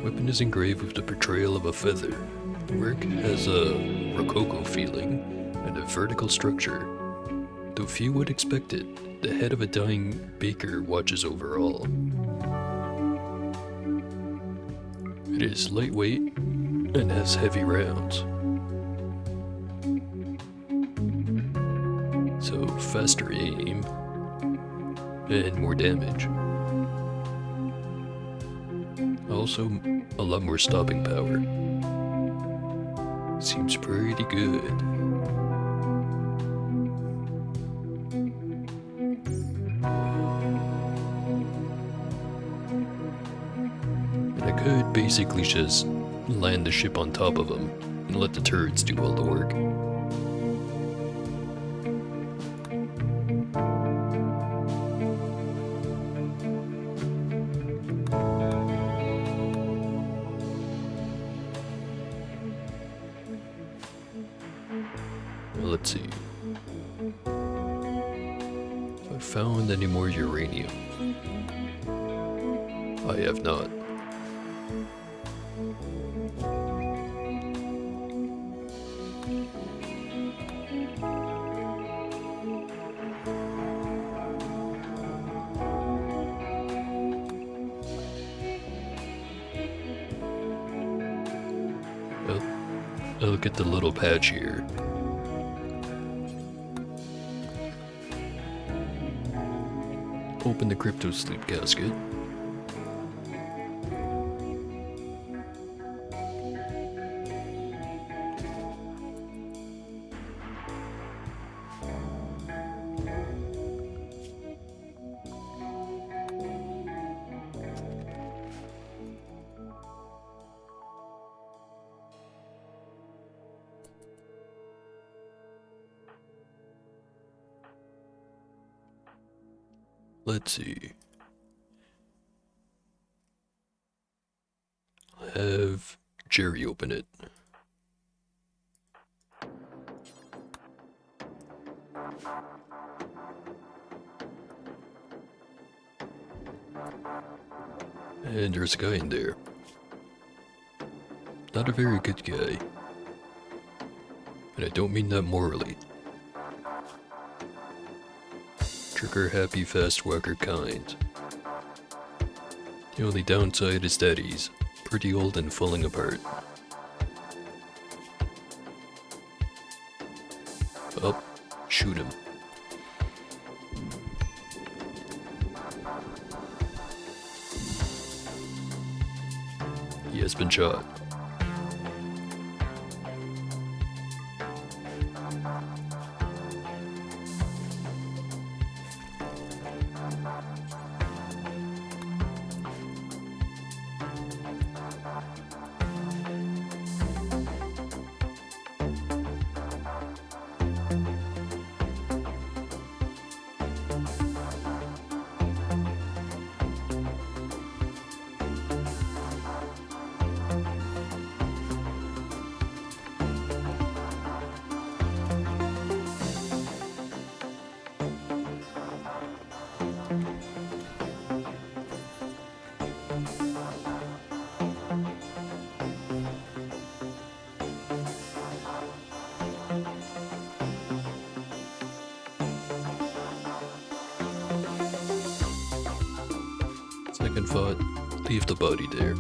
Weapon is engraved with the portrayal of a feather. The work has a rococo feeling and a vertical structure. Though few would expect it, the head of a dying baker watches over all. It is lightweight and has heavy rounds. So faster aim and more damage. Also a lot more stopping power. Seems pretty good. And I could basically just land the ship on top of them and let the turrets do all the work. Well, let's see. Have I found any more uranium? I have not. Well, I'll look at the little patch here. Open the crypto sleep casket. Let's see. I'll have Jerry open it. And there's a guy in there. Not a very good guy. And I don't mean that morally. Trigger happy fast walker kind. The only downside is that he's pretty old and falling apart. Oh, shoot him. He has been shot. Second thought, leave the body there.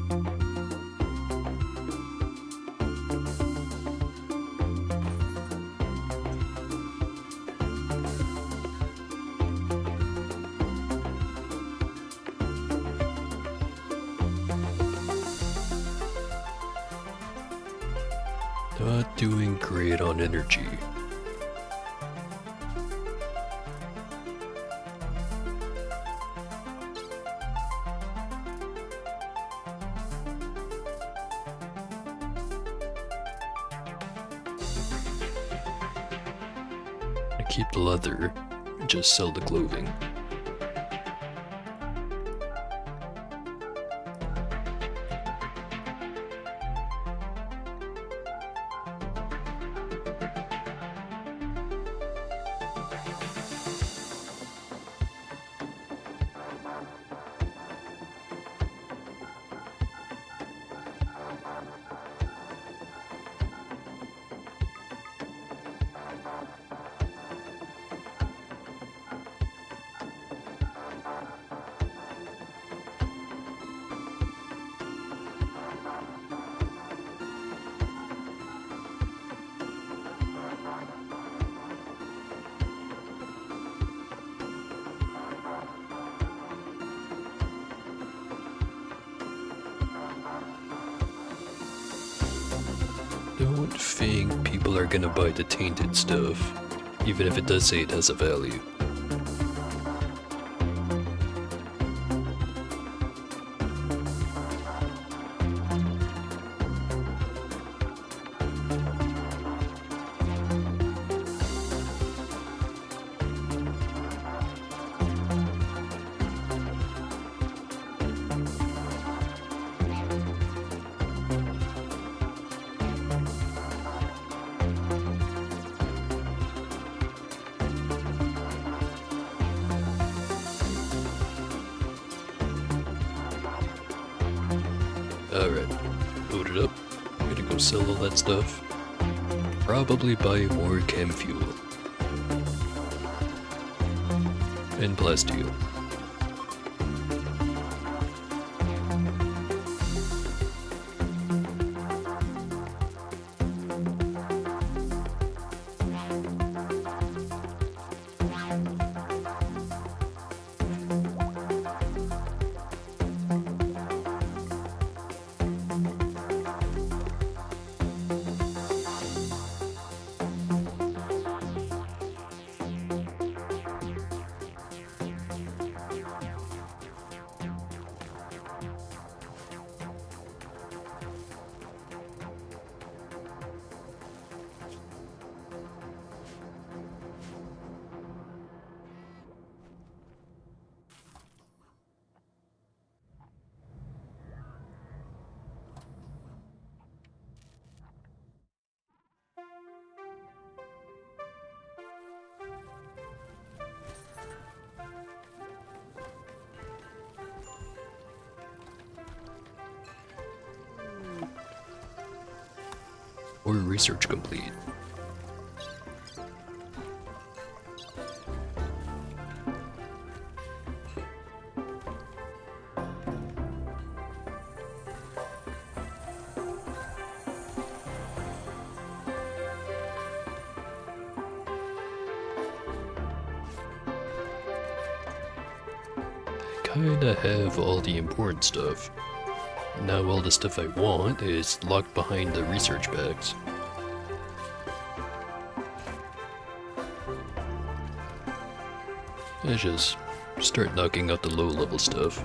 Not doing great on energy. I keep the leather, just sell the clothing. Don't think people are gonna buy the tainted stuff, even if it does say it has a value. Alright, load it up. I'm gonna go sell all that stuff. Probably buy more chem fuel. And plasteel. Or research complete. I kinda have all the important stuff. Now all the stuff I want is locked behind the research bags. I just start knocking out the low-level stuff.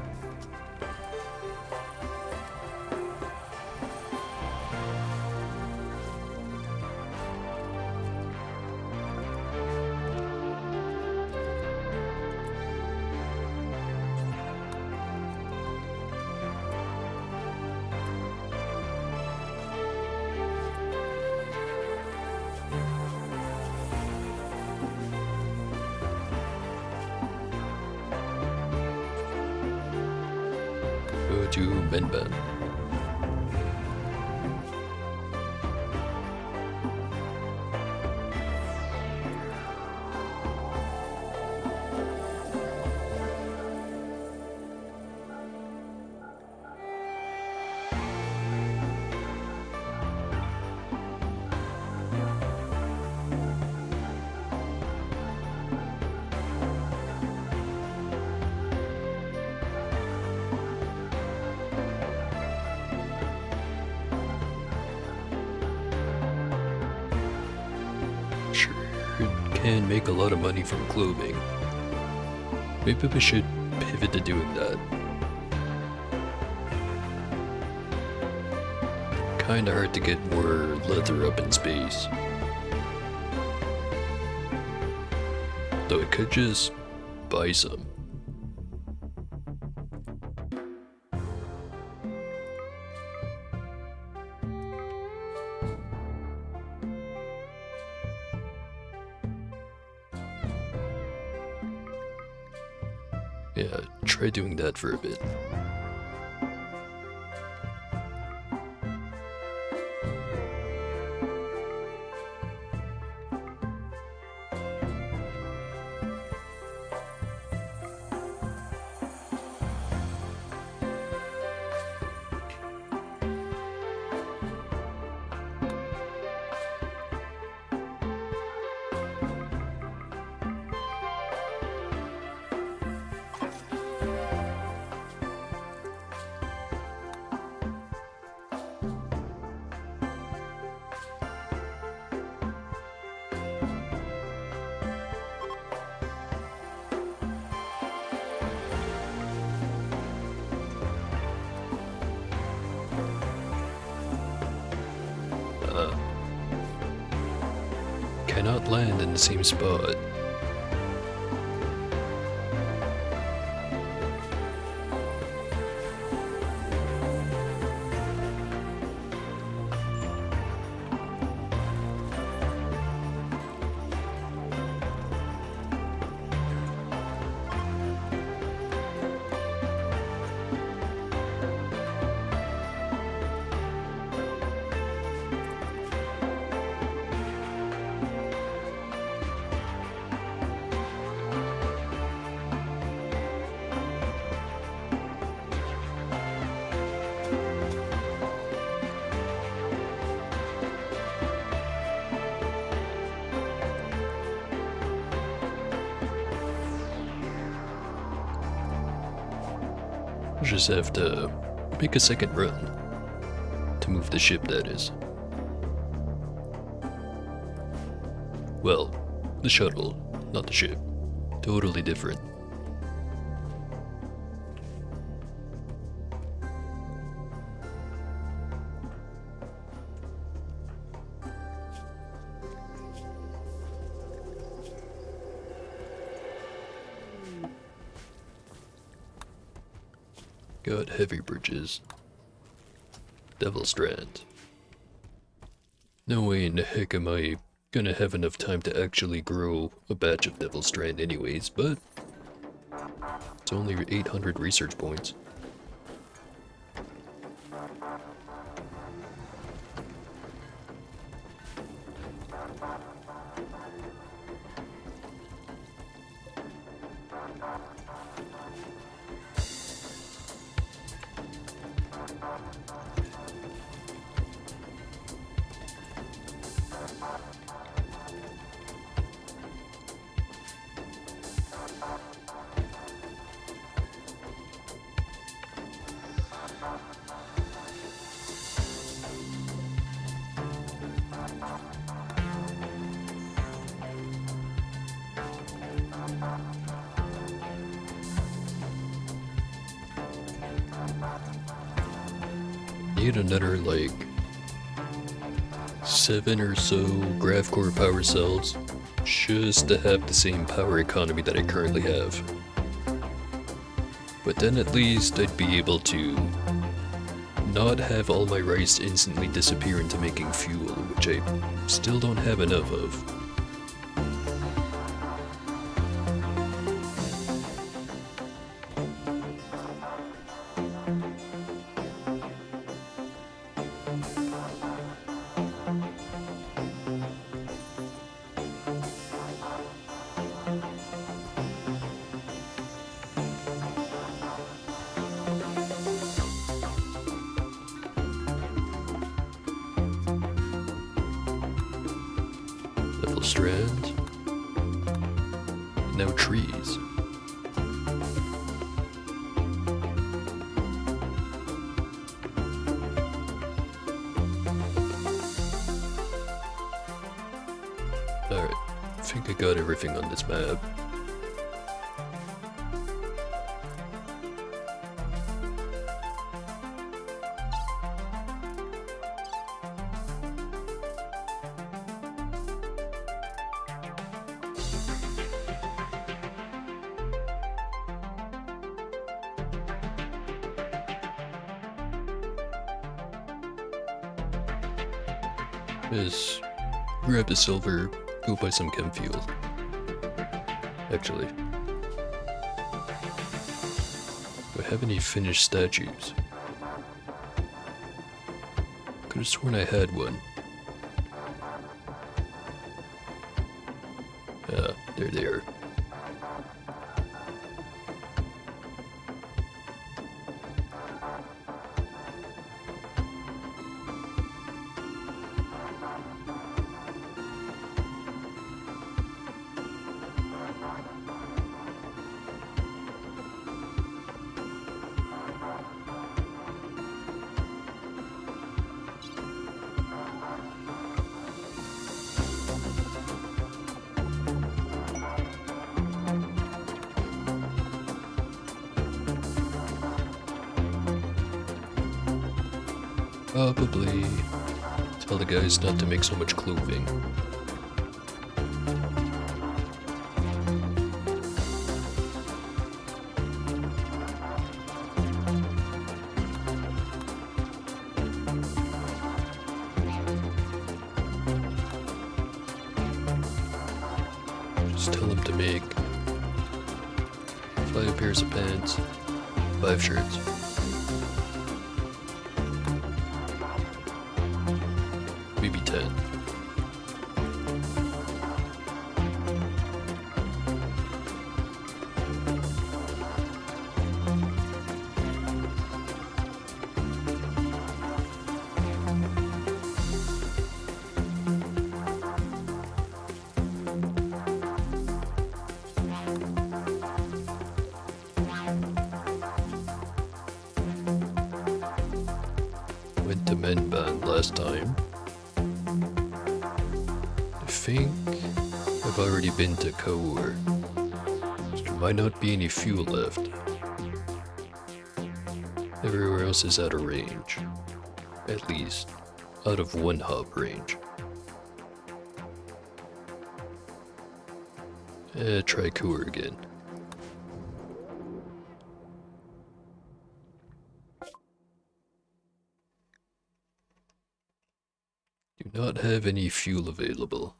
Go to Menban. can make a lot of money from clothing. Maybe we should pivot to doing that. Kinda hard to get more leather up in space. Though I could just buy some. Yeah, try doing that for a bit. Cannot land in the same spot. Just have to make a second run to move the ship, that is. Well, the shuttle, not the ship. Totally different. Got heavy bridges. Devil Strand. No way in the heck am I gonna have enough time to actually grow a batch of Devil Strand anyways, but it's only 800 research points. Need another like 7 or so grav core power cells just to have the same power economy that I currently have. But then at least I'd be able to not have all my rice instantly disappear into making fuel, which I still don't have enough of. Strand. Now trees. Alright, think I got everything on this map. Just grab the silver, go buy some chem fuel. Actually, do I have any finished statues? Could have sworn I had one. They're there. Probably tell the guys not to make so much clothing. Just tell them to make 5 pairs of pants, 5 shirts. Maybe 10. Went to men band last time. I think I've already been to Core. There might not be any fuel left. Everywhere else is out of range. At least, out of 1 hop range. Try Core again. Do not have any fuel available.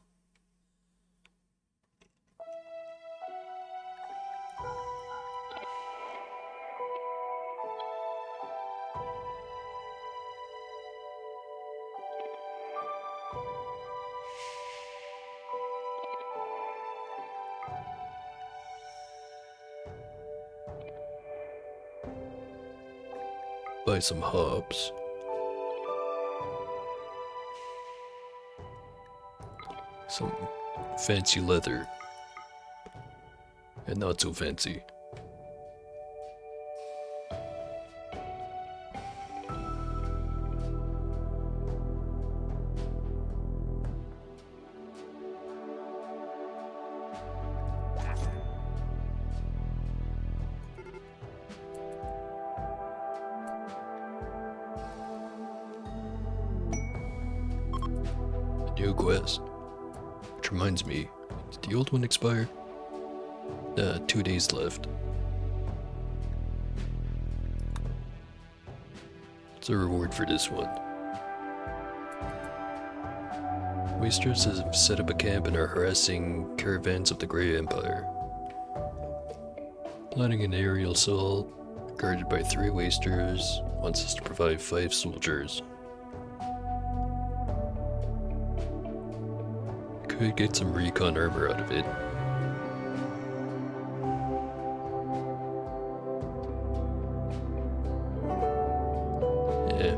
Buy some hops. Some fancy leather. And not so fancy. New quest. Which reminds me, did the old one expire? 2 days left. What's the reward for this one? Wasters have set up a camp and are harassing caravans of the Grey Empire. Planning an aerial assault, guarded by 3 wasters, wants us to provide 5 soldiers. Could get some recon armor out of it. Yeah,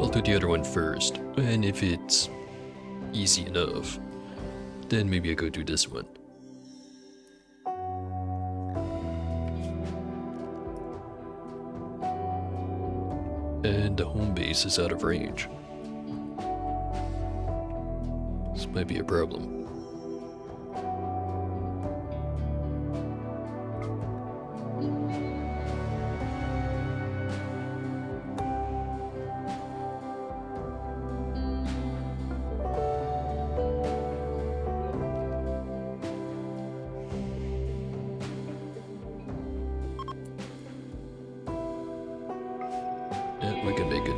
I'll do the other one first, and if it's easy enough, then maybe I go do this one. And the home base is out of range. This might be a problem. we can make it.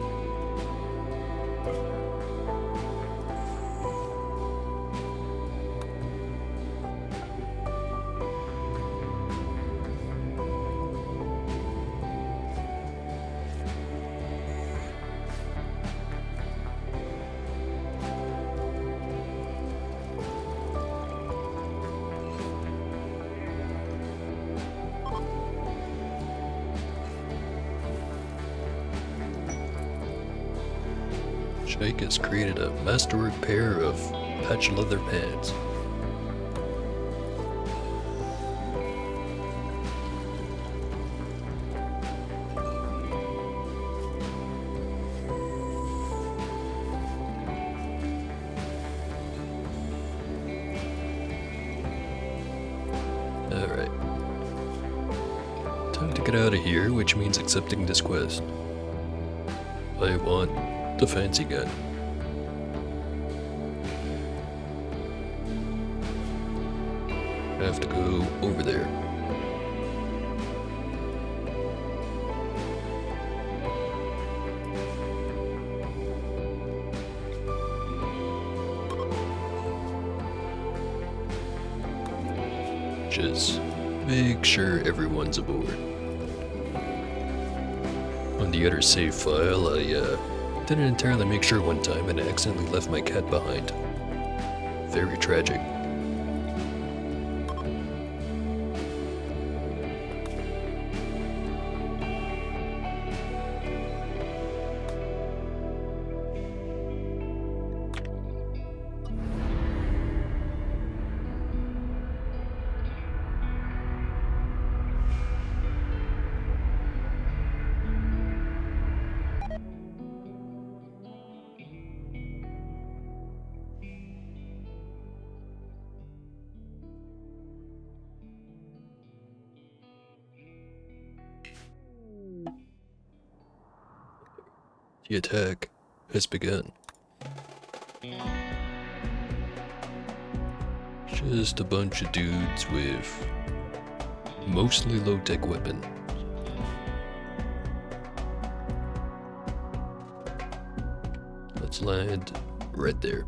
Shake has created a masterwork pair of patch leather pants. Alright. Time to get out of here, which means accepting this quest. I want the fancy gun. I have to go over there. Just make sure everyone's aboard. On the other save file, I didn't entirely make sure one time and I accidentally left my cat behind. Very tragic. The attack has begun. Just a bunch of dudes with mostly low-tech weapon. Let's land right there.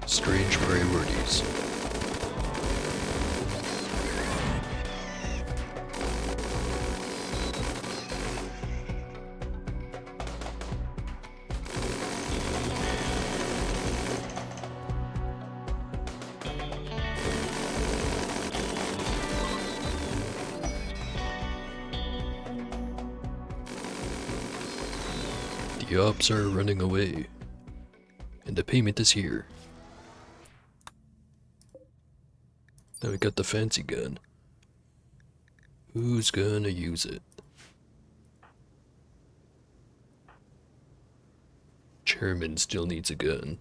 Strange priorities. The ops are running away, and the payment is here. Now we got the fancy gun. Who's gonna use it? Chairman still needs a gun.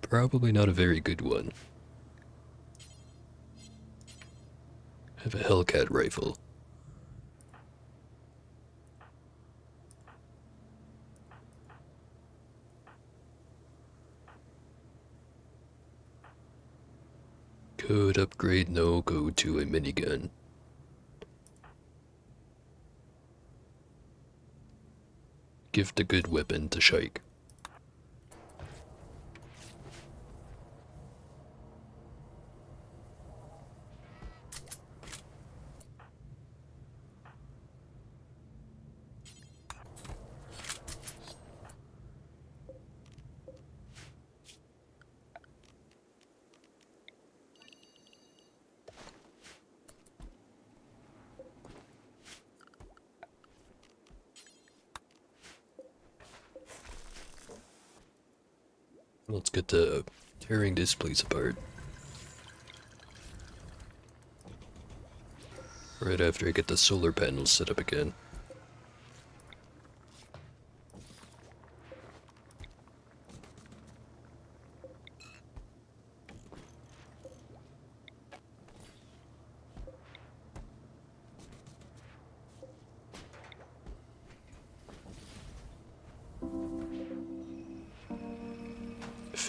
Probably not a very good one. Have a Hellcat rifle. Could upgrade no go to a minigun. Give the good weapon to Shike. Let's get to tearing this place apart. Right after I get the solar panels set up again.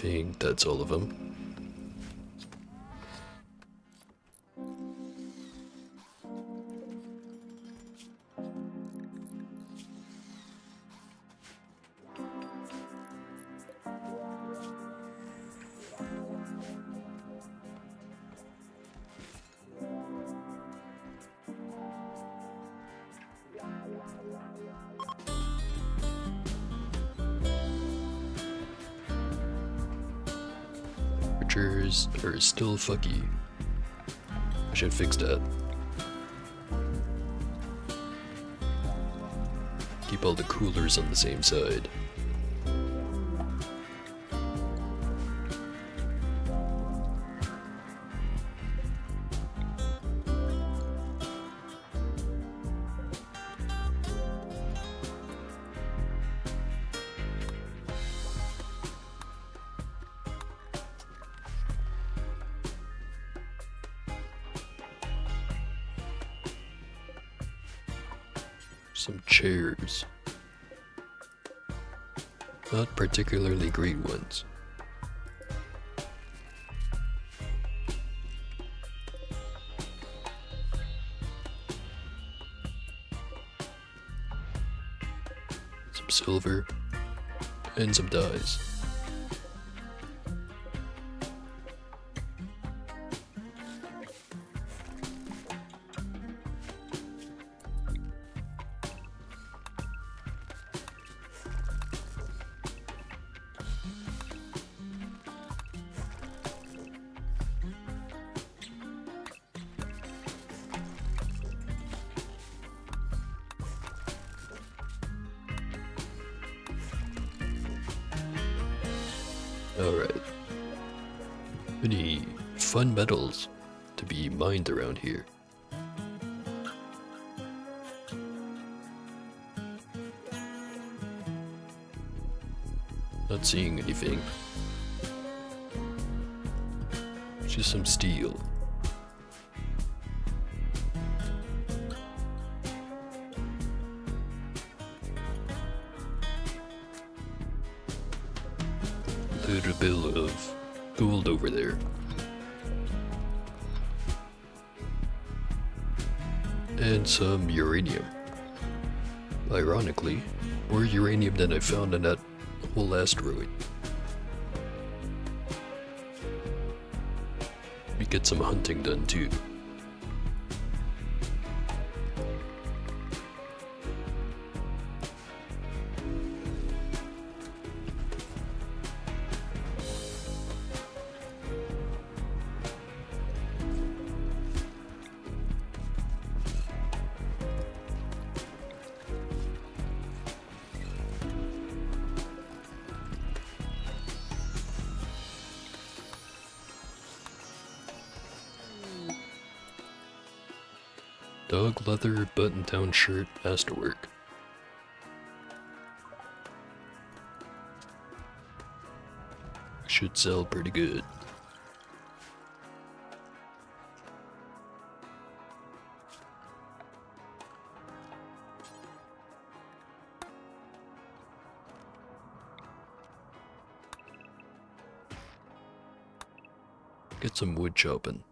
think that's all of them. Temperatures are still fucky. I should fix that. Keep all the coolers on the same side. Some chairs. Not particularly great ones. Some silver and some dyes. Alright. Any fun metals to be mined around here? Not seeing anything. Just some steel. Little bit of gold over there. And some uranium. Ironically, more uranium than I found in that whole asteroid. We get some hunting done too. Dog leather button-down shirt has to work. Should sell pretty good. Get some wood chopping.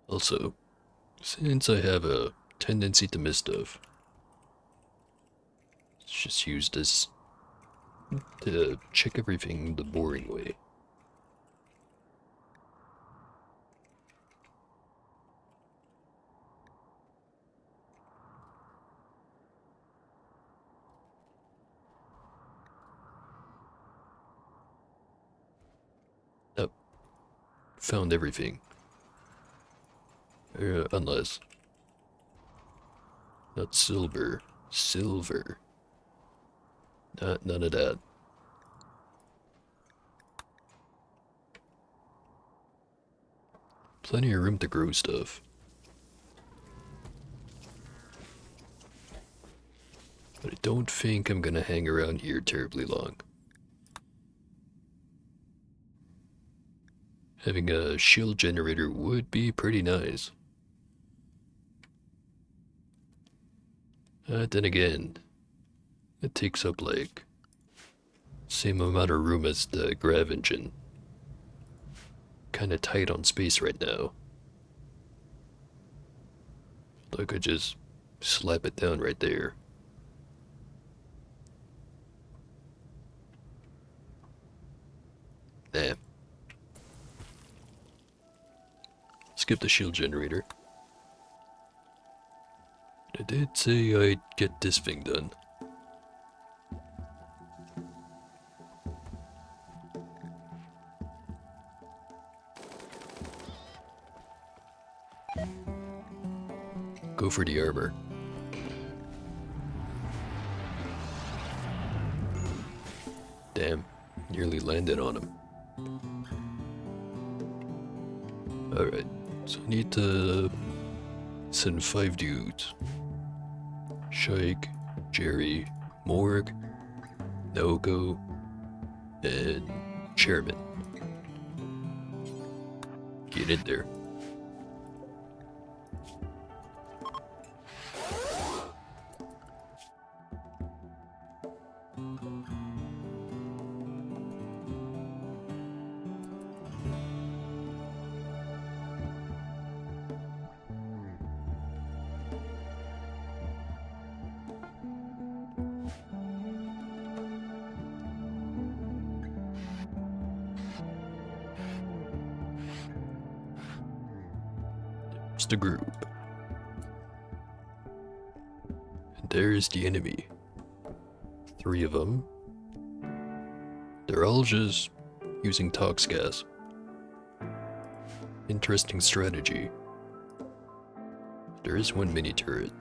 Also, since I have a tendency to miss stuff, let's just use this to check everything the boring way. Nope. Found everything. Unless. Not silver. Silver. None of that. Plenty of room to grow stuff. But I don't think I'm gonna hang around here terribly long. Having a shield generator would be pretty nice. Then again, it takes up like same amount of room as the grav engine. Kinda tight on space right now. I could just slap it down right there. Nah. Skip the shield generator. I did say I'd get this thing done. Go for the armor. Damn, nearly landed on him. Alright, so I need to send 5 dudes. Shike, Jerry, Morg, Nogo, and Chairman. Get in there. There's the group. And there's the enemy. 3 of them. They're all just using tox gas. Interesting strategy. There is one mini turret.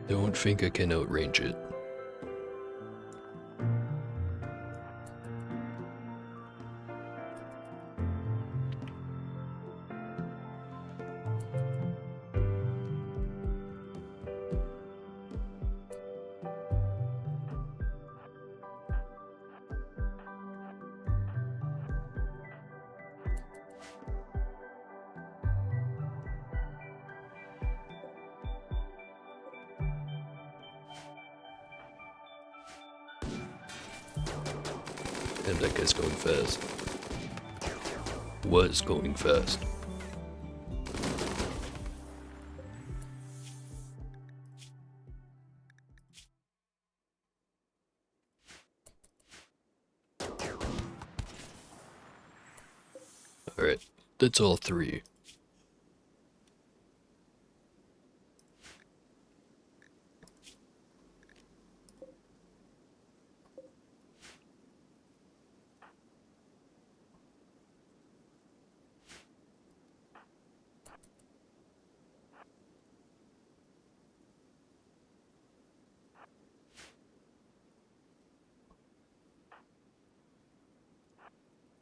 Don't think I can outrange it. Damn, that guy's going fast. Was going fast. Alright, that's all 3.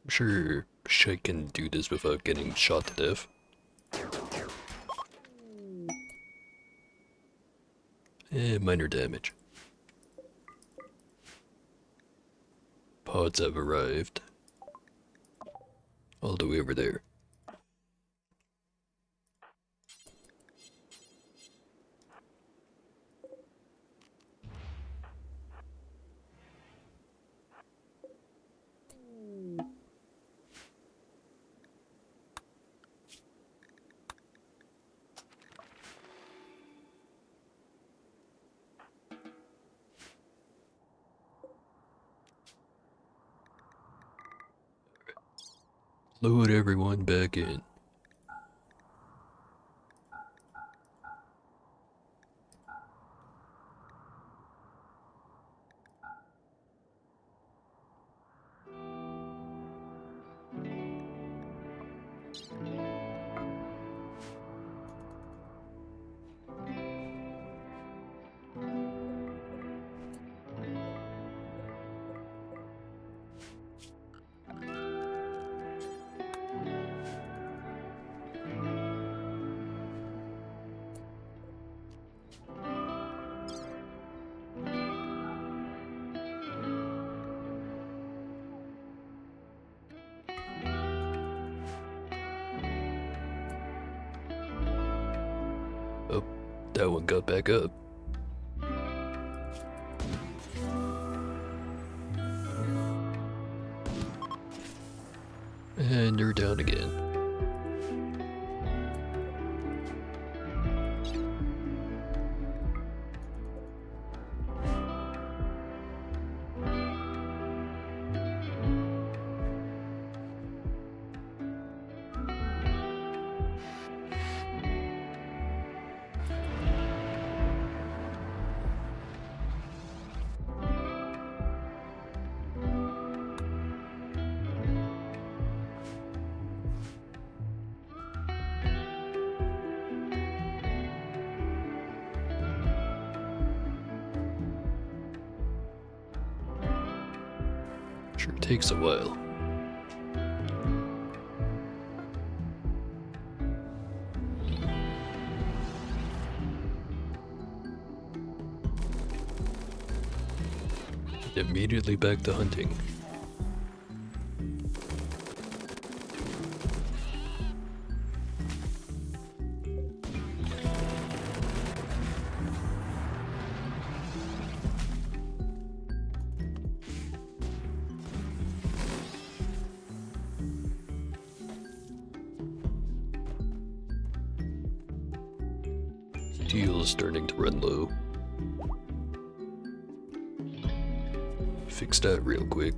I'm sure Shite can do this without getting shot to death. Minor damage. Pods have arrived. All the way over there. Load everyone back in. That one got back up. And you're down again. Sure takes a while. Immediately back to hunting. Steel's starting to run low. Fix that real quick.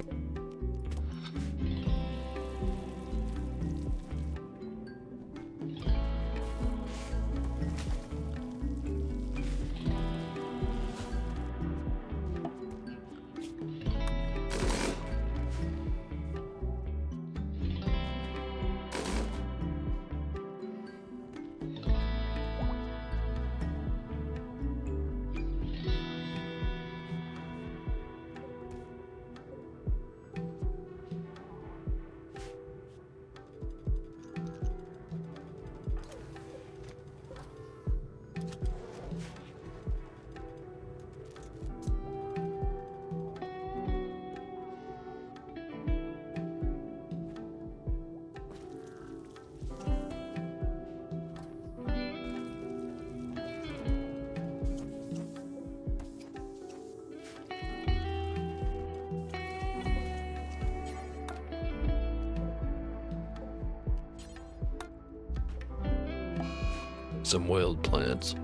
Some wild plants.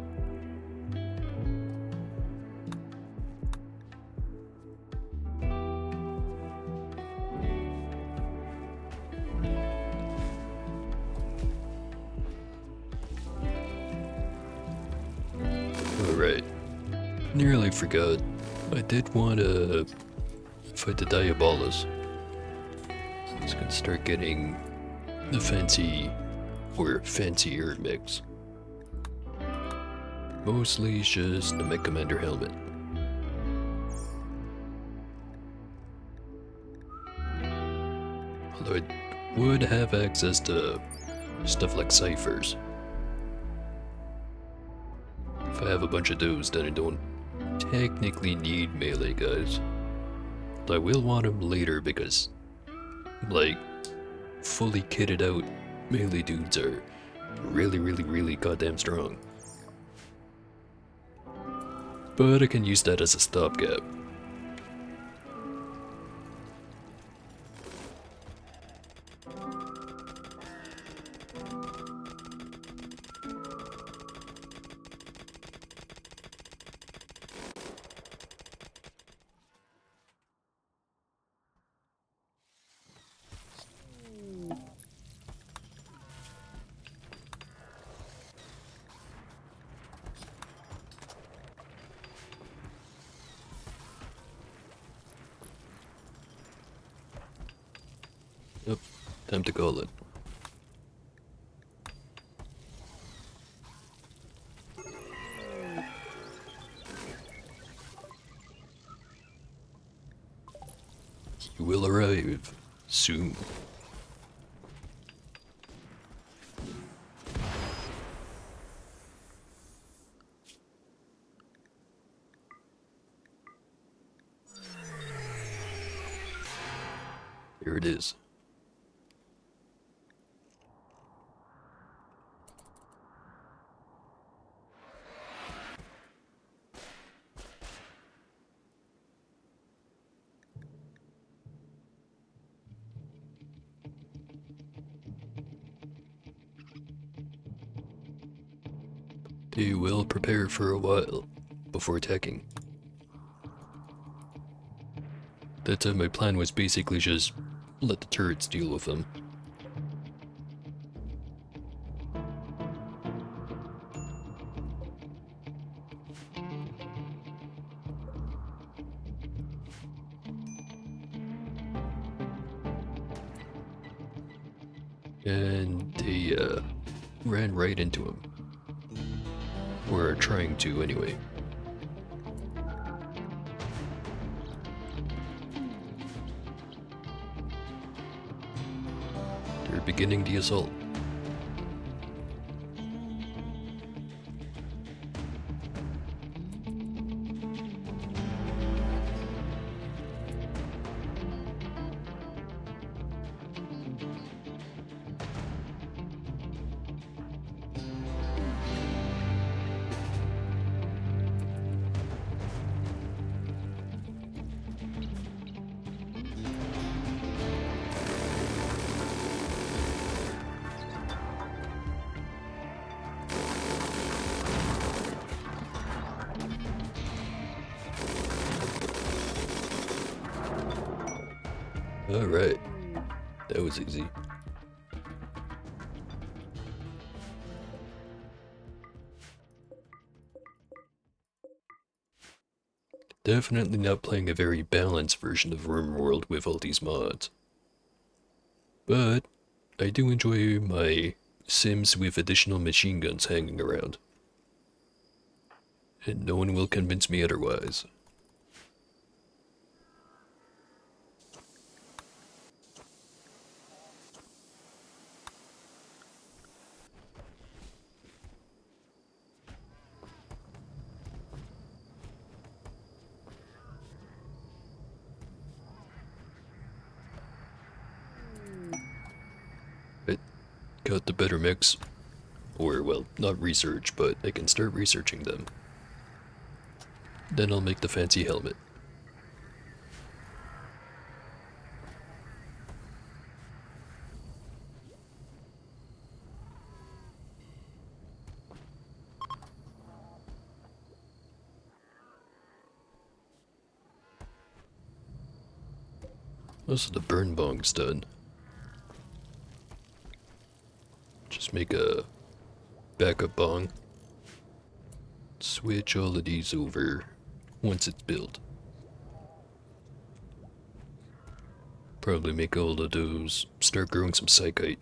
Alright. Nearly forgot. I did want to fight the Diabolas. It's gonna start getting the fancy or fancier mix. Mostly just the Mech Commander helmet. Although I would have access to stuff like ciphers. If I have a bunch of those, then I don't technically need melee guys. But I will want them later because, like, fully kitted out melee dudes are really goddamn strong. But I can use that as a stopgap. Yep, time to call it. You will arrive soon. Here it is. They will prepare for a while before attacking. That time my plan was basically just let the turrets deal with them. And they ran right into him. Or are trying to anyway. They're beginning the assault. Alright, that was easy. Definitely not playing a very balanced version of RimWorld with all these mods. But I do enjoy my Sims with additional machine guns hanging around. And no one will convince me otherwise. I got the better mix. Or, well, not research, but I can start researching them. Then I'll make the fancy helmet. Most of the burn bong's done. Just make a backup bong. Switch all of these over once it's built. Probably make all of those start growing some psychite.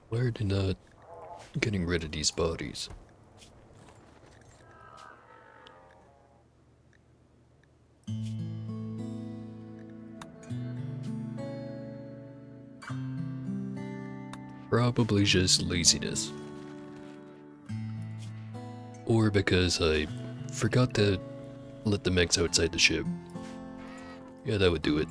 Why are they not getting rid of these bodies? Probably just laziness. Or because I forgot to let the mechs outside the ship. Yeah, that would do it.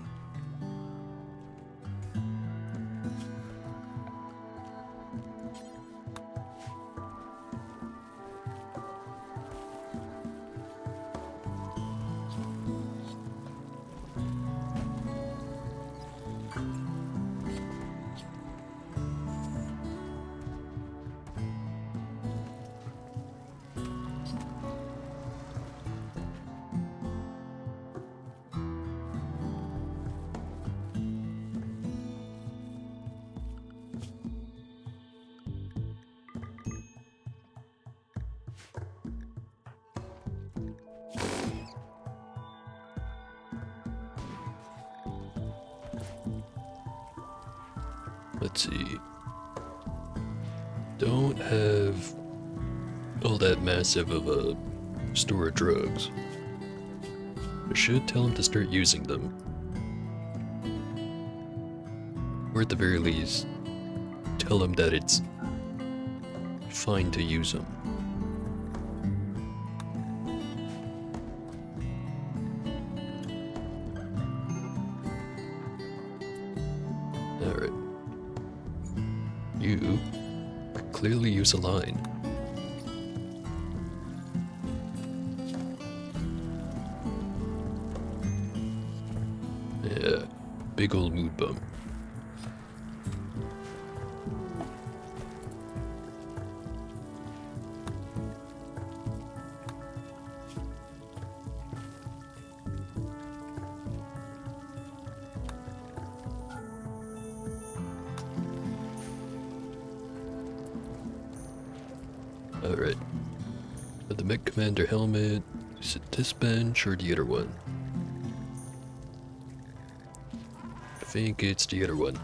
Let's see. Don't have all that massive of a store of drugs. I should tell him to start using them. Or at the very least, tell him that it's fine to use them. Alright. You could clearly use a line. Yeah, big old mood bump. Alright. The mech commander helmet. Is it this bench or the other one? I think it's the other one.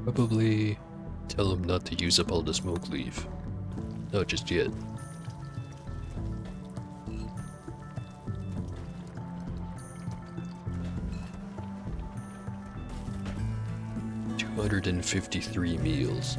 Probably tell him not to use up all the smoke leaf. Not just yet. $253 meals.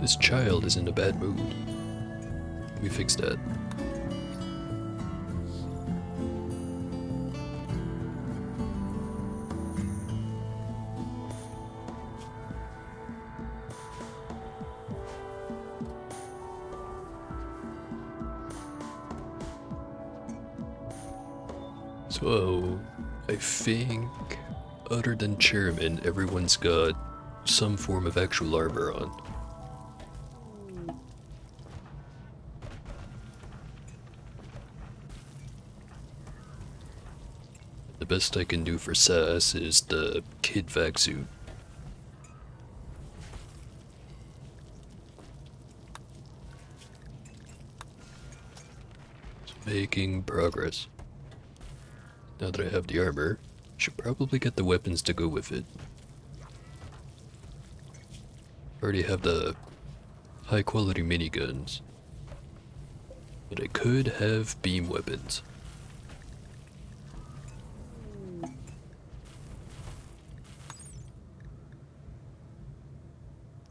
This child is in a bad mood. Let me fix that. So, I think, other than Chairman, everyone's got some form of actual armor on. The best I can do for Sass is the kid vac suit. Making progress. Now that I have the armor, I should probably get the weapons to go with it. I already have the high quality miniguns, but I could have beam weapons.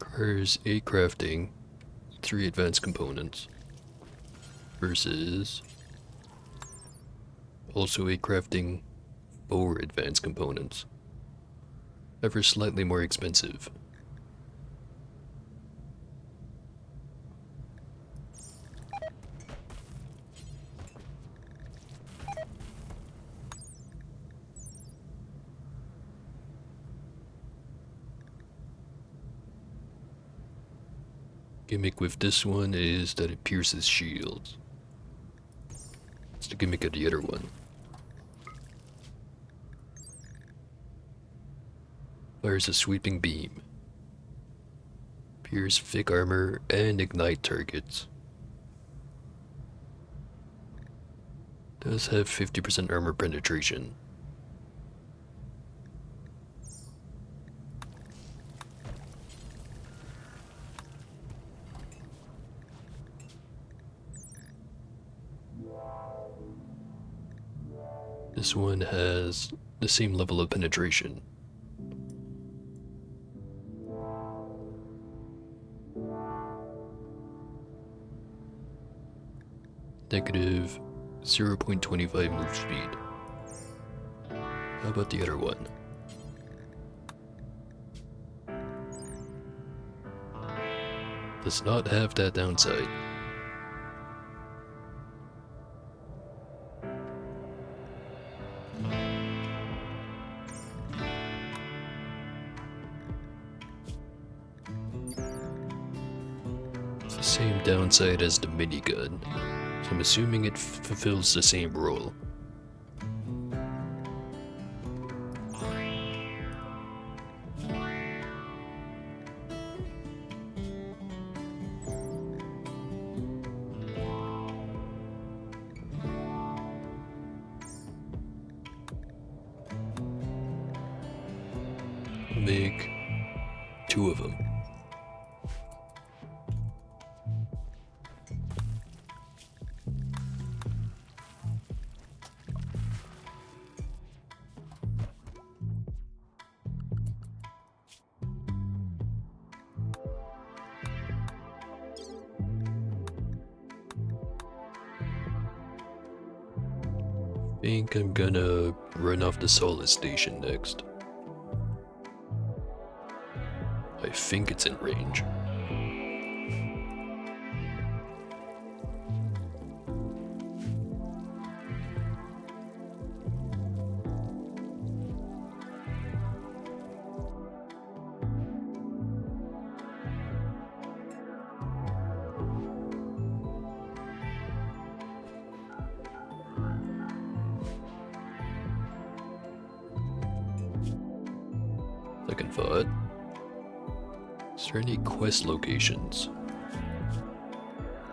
Requires 8 crafting, 3 advanced components, versus also 8 crafting, 4 advanced components. Ever slightly more expensive. Gimmick with this one is that it pierces shields. It's the gimmick of the other one. Fires a sweeping beam. Pierce thick armor and ignite targets. Does have 50% armor penetration. This one has the same level of penetration. Negative 0.25 move speed. How about the other one? Does not have that downside. It's the same downside as the minigun, so I'm assuming it fulfills the same role. I'll make 2 of them. I think I'm gonna run off the solid station next. I think it's in range. Second thought. Is there any quest locations?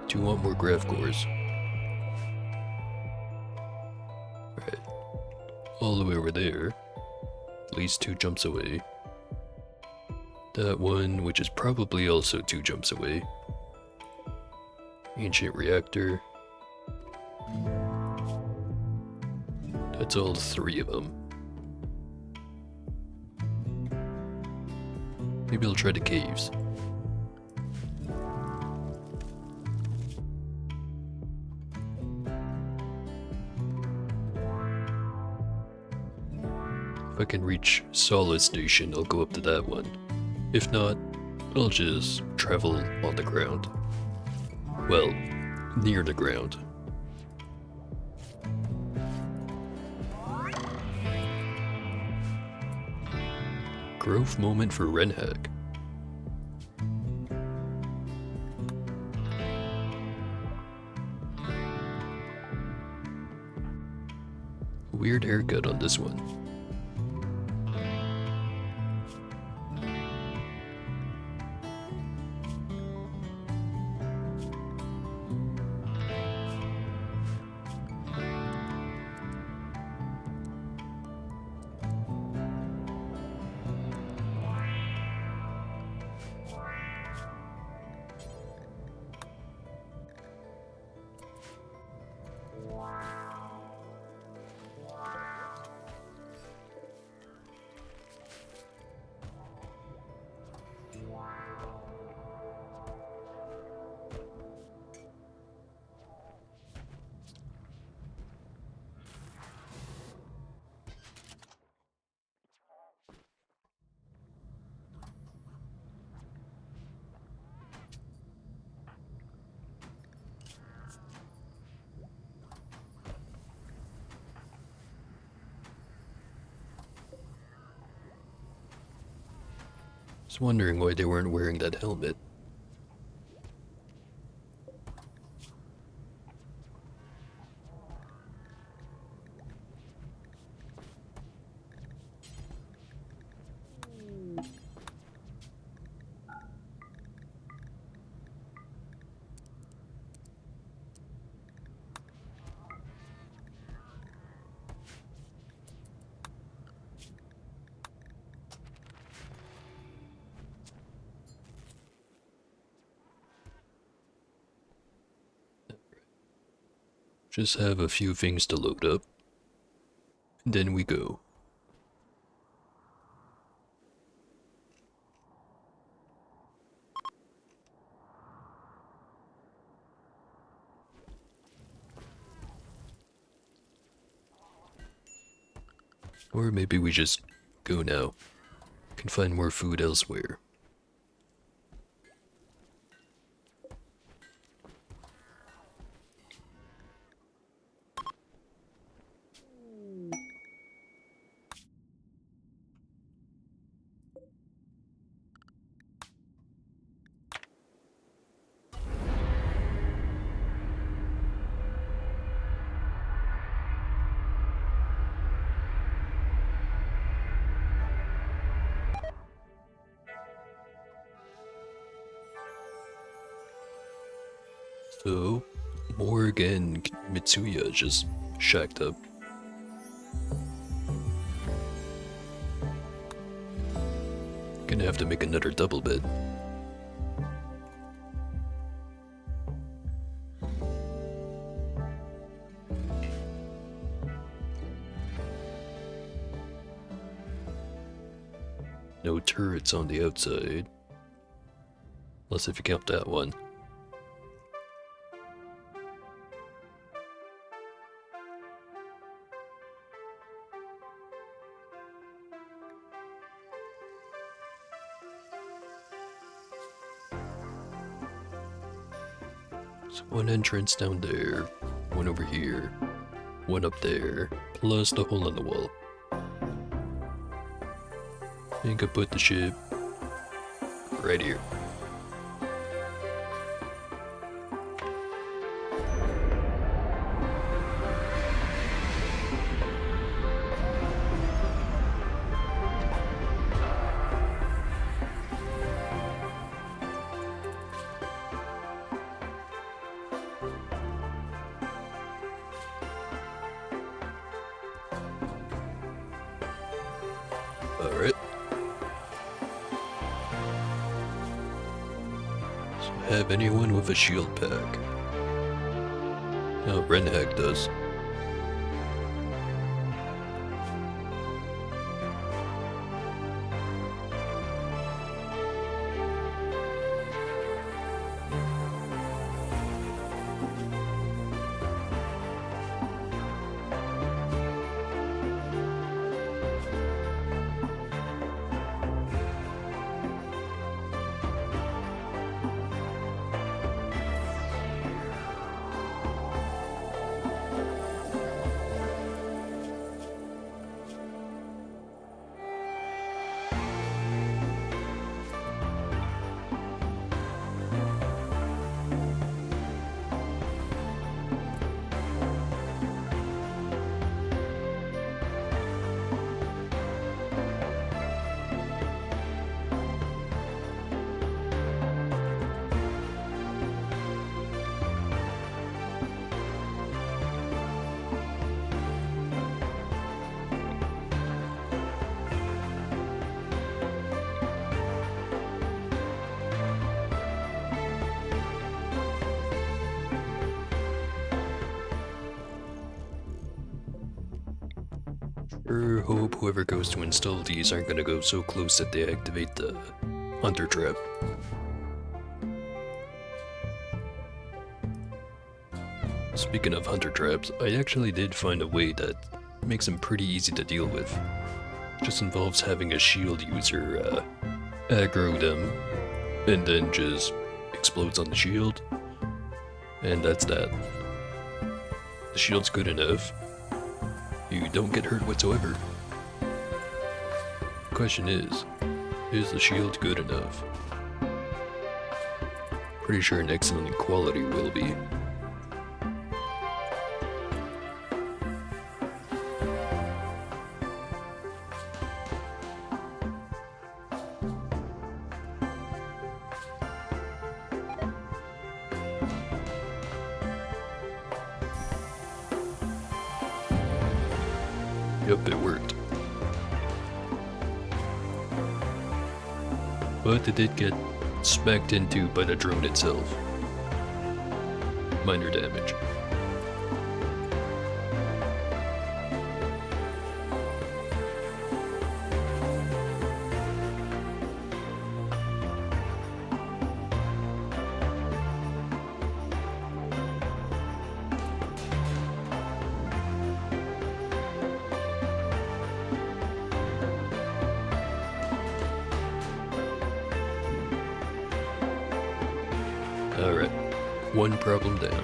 Do you want more graph cores? Alright. All the way over there. At least 2 jumps away. That one, which is probably also 2 jumps away. Ancient reactor. That's all 3 of them. Maybe I'll try the caves. If I can reach Solid Station, I'll go up to that one. If not, I'll just travel on the ground. Well, near the ground. Growth moment for Renhack. Weird haircut on this one. I was wondering why they weren't wearing that helmet. Just have a few things to load up, and then we go. Or maybe we just go now. Can find more food elsewhere. So, Morg and Mitsuya just shacked up. Gonna have to make another double bed. No turrets on the outside. Unless if you count that one. So one entrance down there, one over here, one up there, plus the hole in the wall. I think I put the ship right here. Alright. So have anyone with a shield pack? No, Renhag does. Sure hope whoever goes to install these aren't gonna go so close that they activate the hunter trap. Speaking of hunter traps, I actually did find a way that makes them pretty easy to deal with. Just involves having a shield user aggro them, and then just explodes on the shield. And that's that. The shield's good enough. You don't get hurt whatsoever. The question is the shield good enough? Pretty sure an excellent quality will be. Yep, it worked. But it did get smacked into by the drone itself. Minor damage. Alright, one problem down.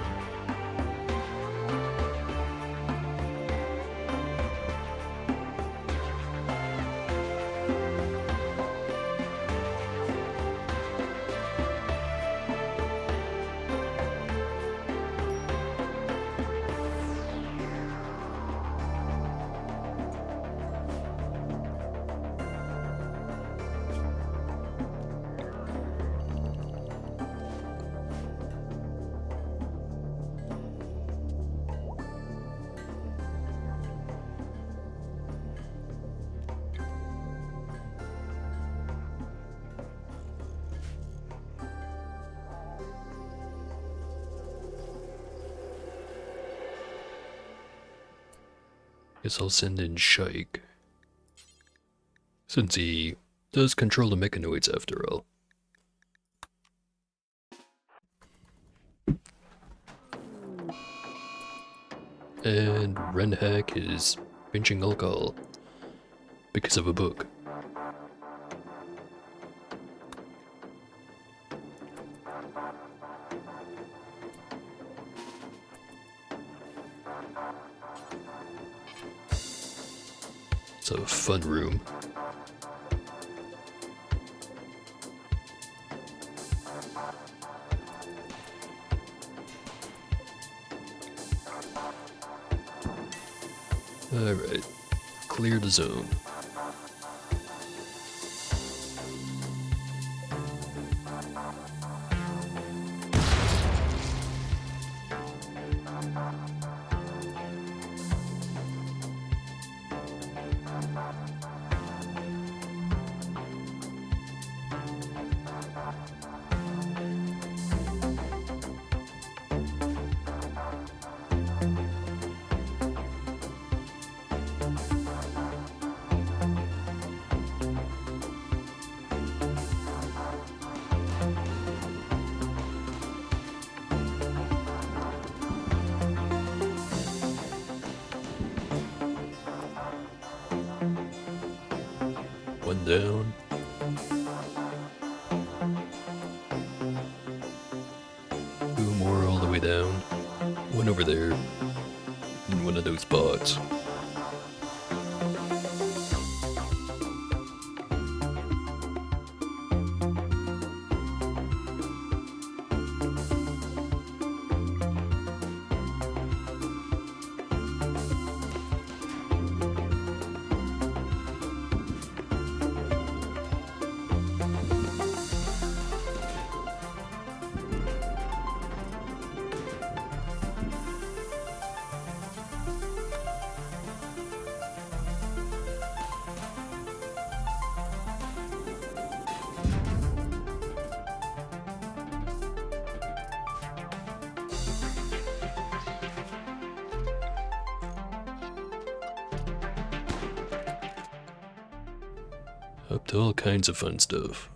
Guess I'll send in Shike, since he does control the mechanoids after all. And Renhack is pinching alcohol because of a book. It's a fun room. Alright, clear the zone. One down. Two more all the way down. One over there. In one of those pots. Up to all kinds of fun stuff.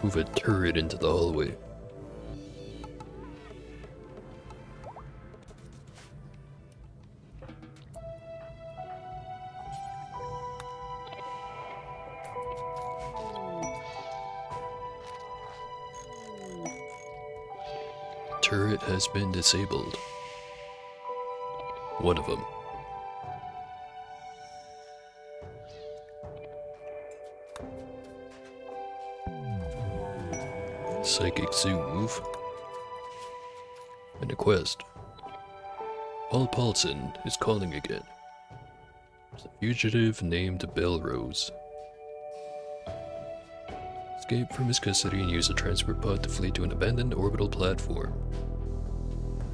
Move a turret into the hallway. Turret has been disabled. One of them. Psychic Zoom and a quest. Paul Paulson is calling again. There's a fugitive named Belrose. Escaped from his custody and used a transport pod to flee to an abandoned orbital platform.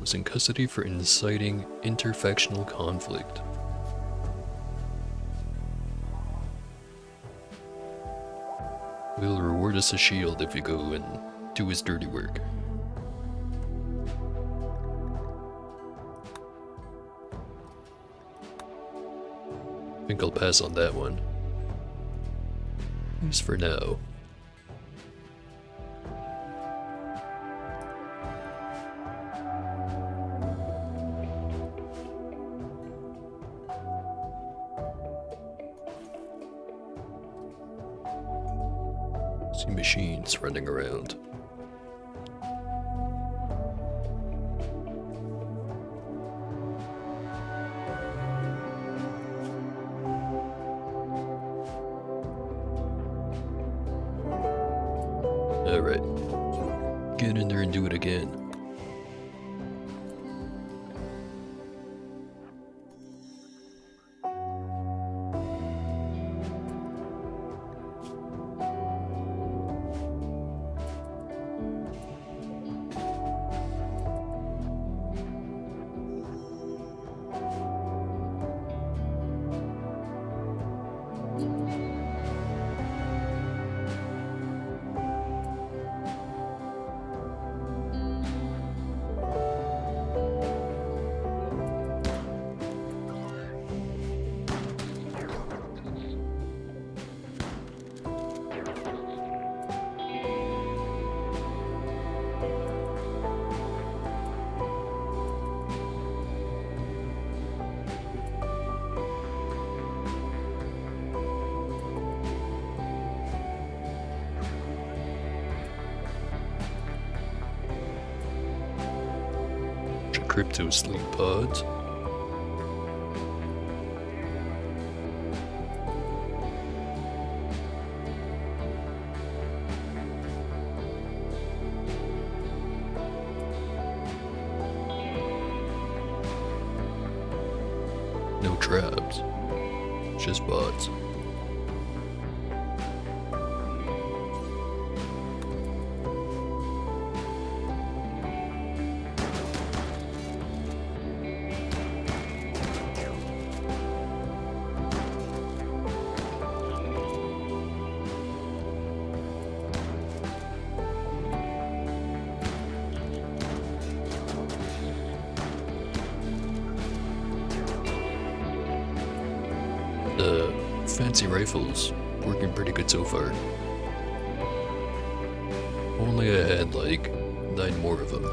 Was in custody for inciting interfactional conflict. He'll reward us a shield if we go and do his dirty work. I think I'll pass on that one. At least for now. See machines running around. Alright. Get in there and do it again. Crypto sleep pods. No traps, just bots. Fancy rifles, working pretty good so far. Only I had like 9 more of them.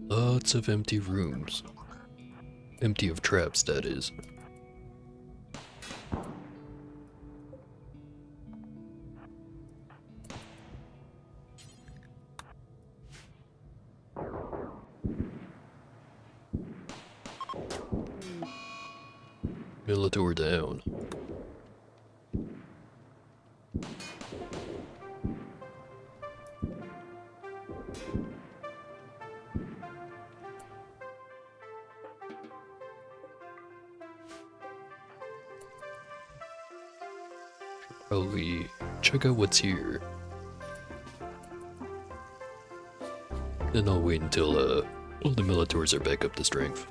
Lots of empty rooms. Empty of traps, that is. Militor down. Probably check out what's here. Then I'll wait until all the Militors are back up to strength.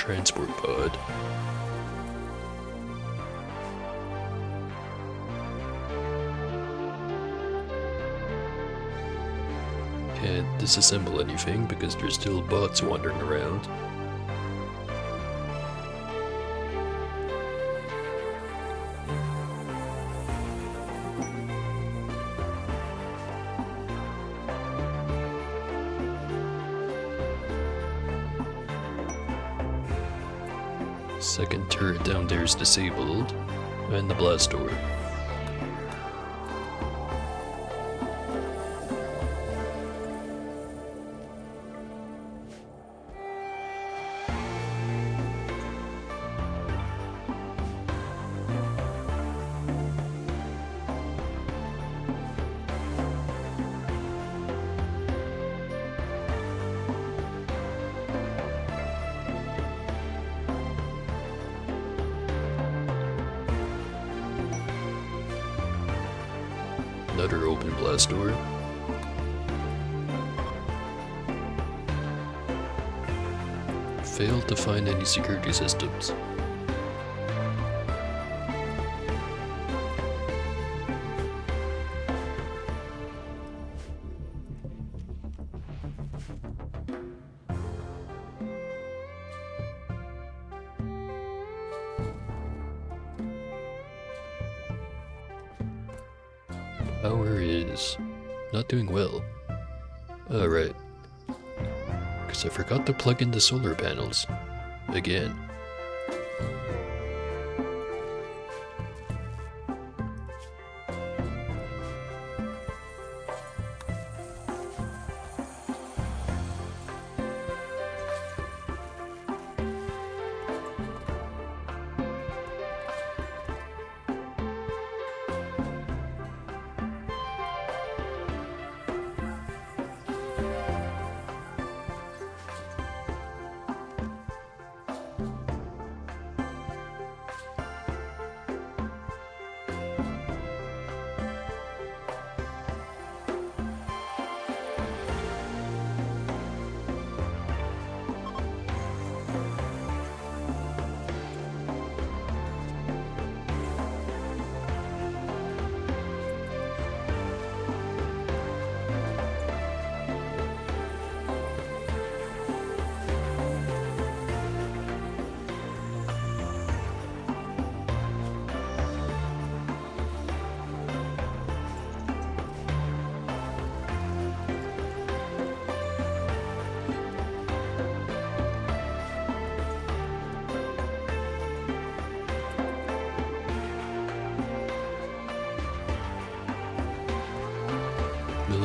transport pod. Can't disassemble anything because there's still bots wandering around. Second turret down there is disabled, and the blast door. Another open blast door. Failed to find any security systems. Power is not doing well. Alright. Because I forgot to plug in the solar panels. Again.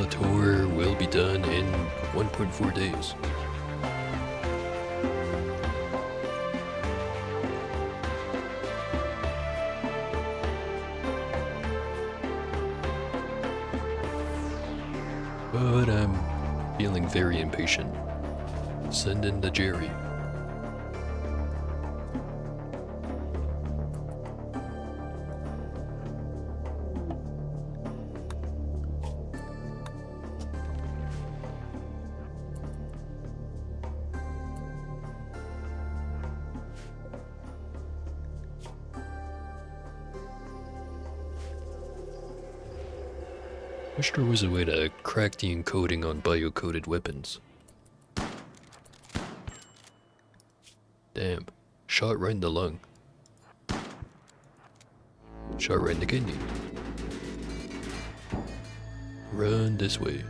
Tour will be done in 1.4 days. But I'm feeling very impatient. Send in the Jerry. Wish there was a way to crack the encoding on bio-coded weapons. Damn. Shot right in the lung. Shot right in the kidney. Run this way.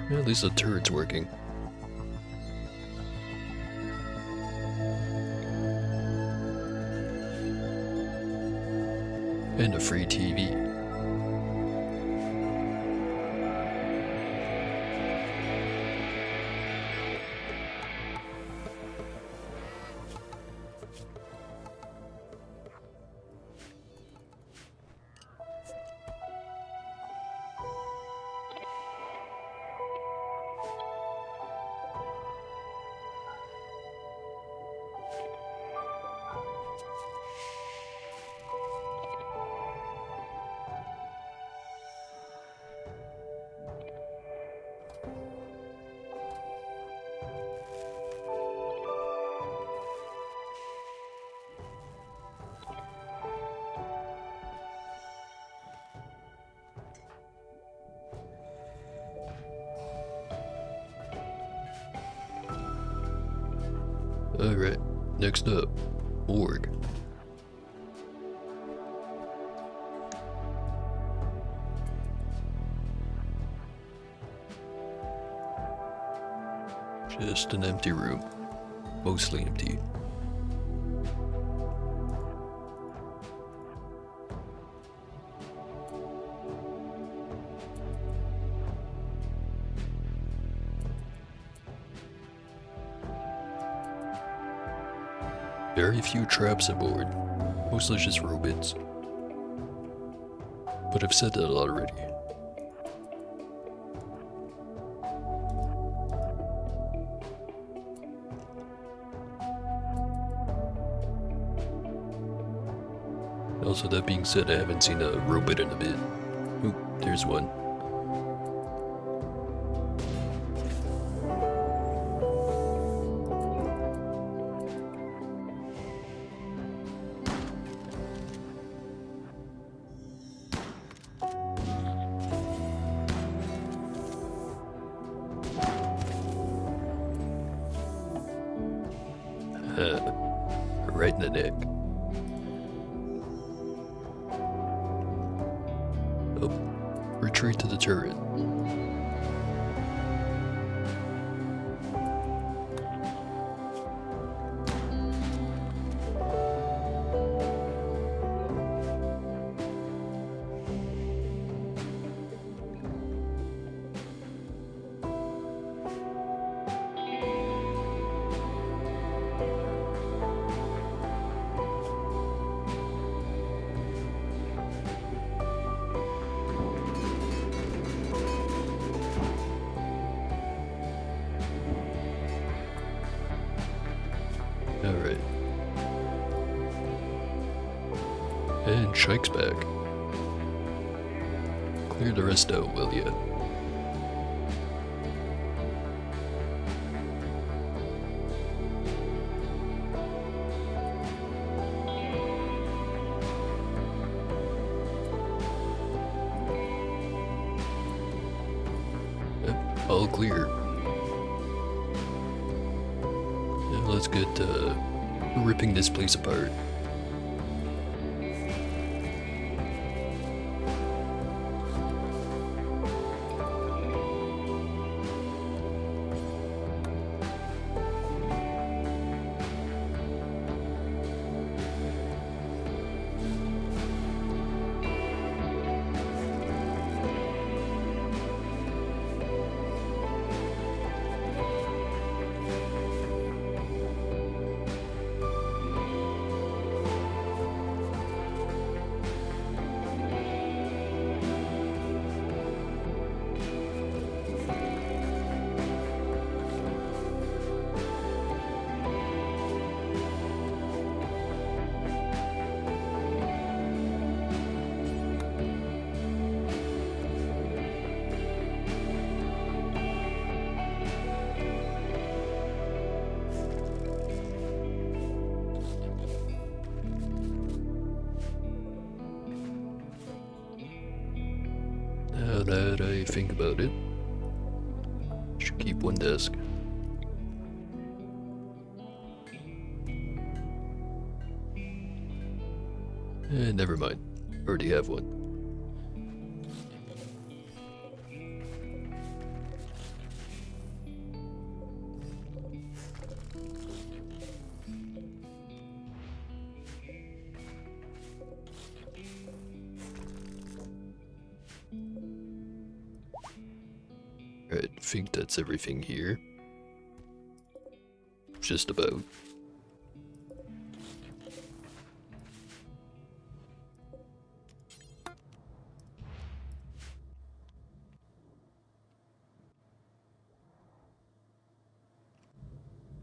At least the turret's working. And a free TV. Alright, next up, org. Just an empty room. Mostly empty. Very few traps aboard. Mostly just robots. But I've said that already. Also, that being said, I haven't seen a robot in a bit. Oop, there's one. Right in the neck. Oh, retreat to the turret. Alright. And Shike's back. Clear the rest out, will ya? Yep, all clear. Let's get ripping this place apart. Now that I think about it, should keep one desk. Never mind, already have one. Alright, I think that's everything here. Just about.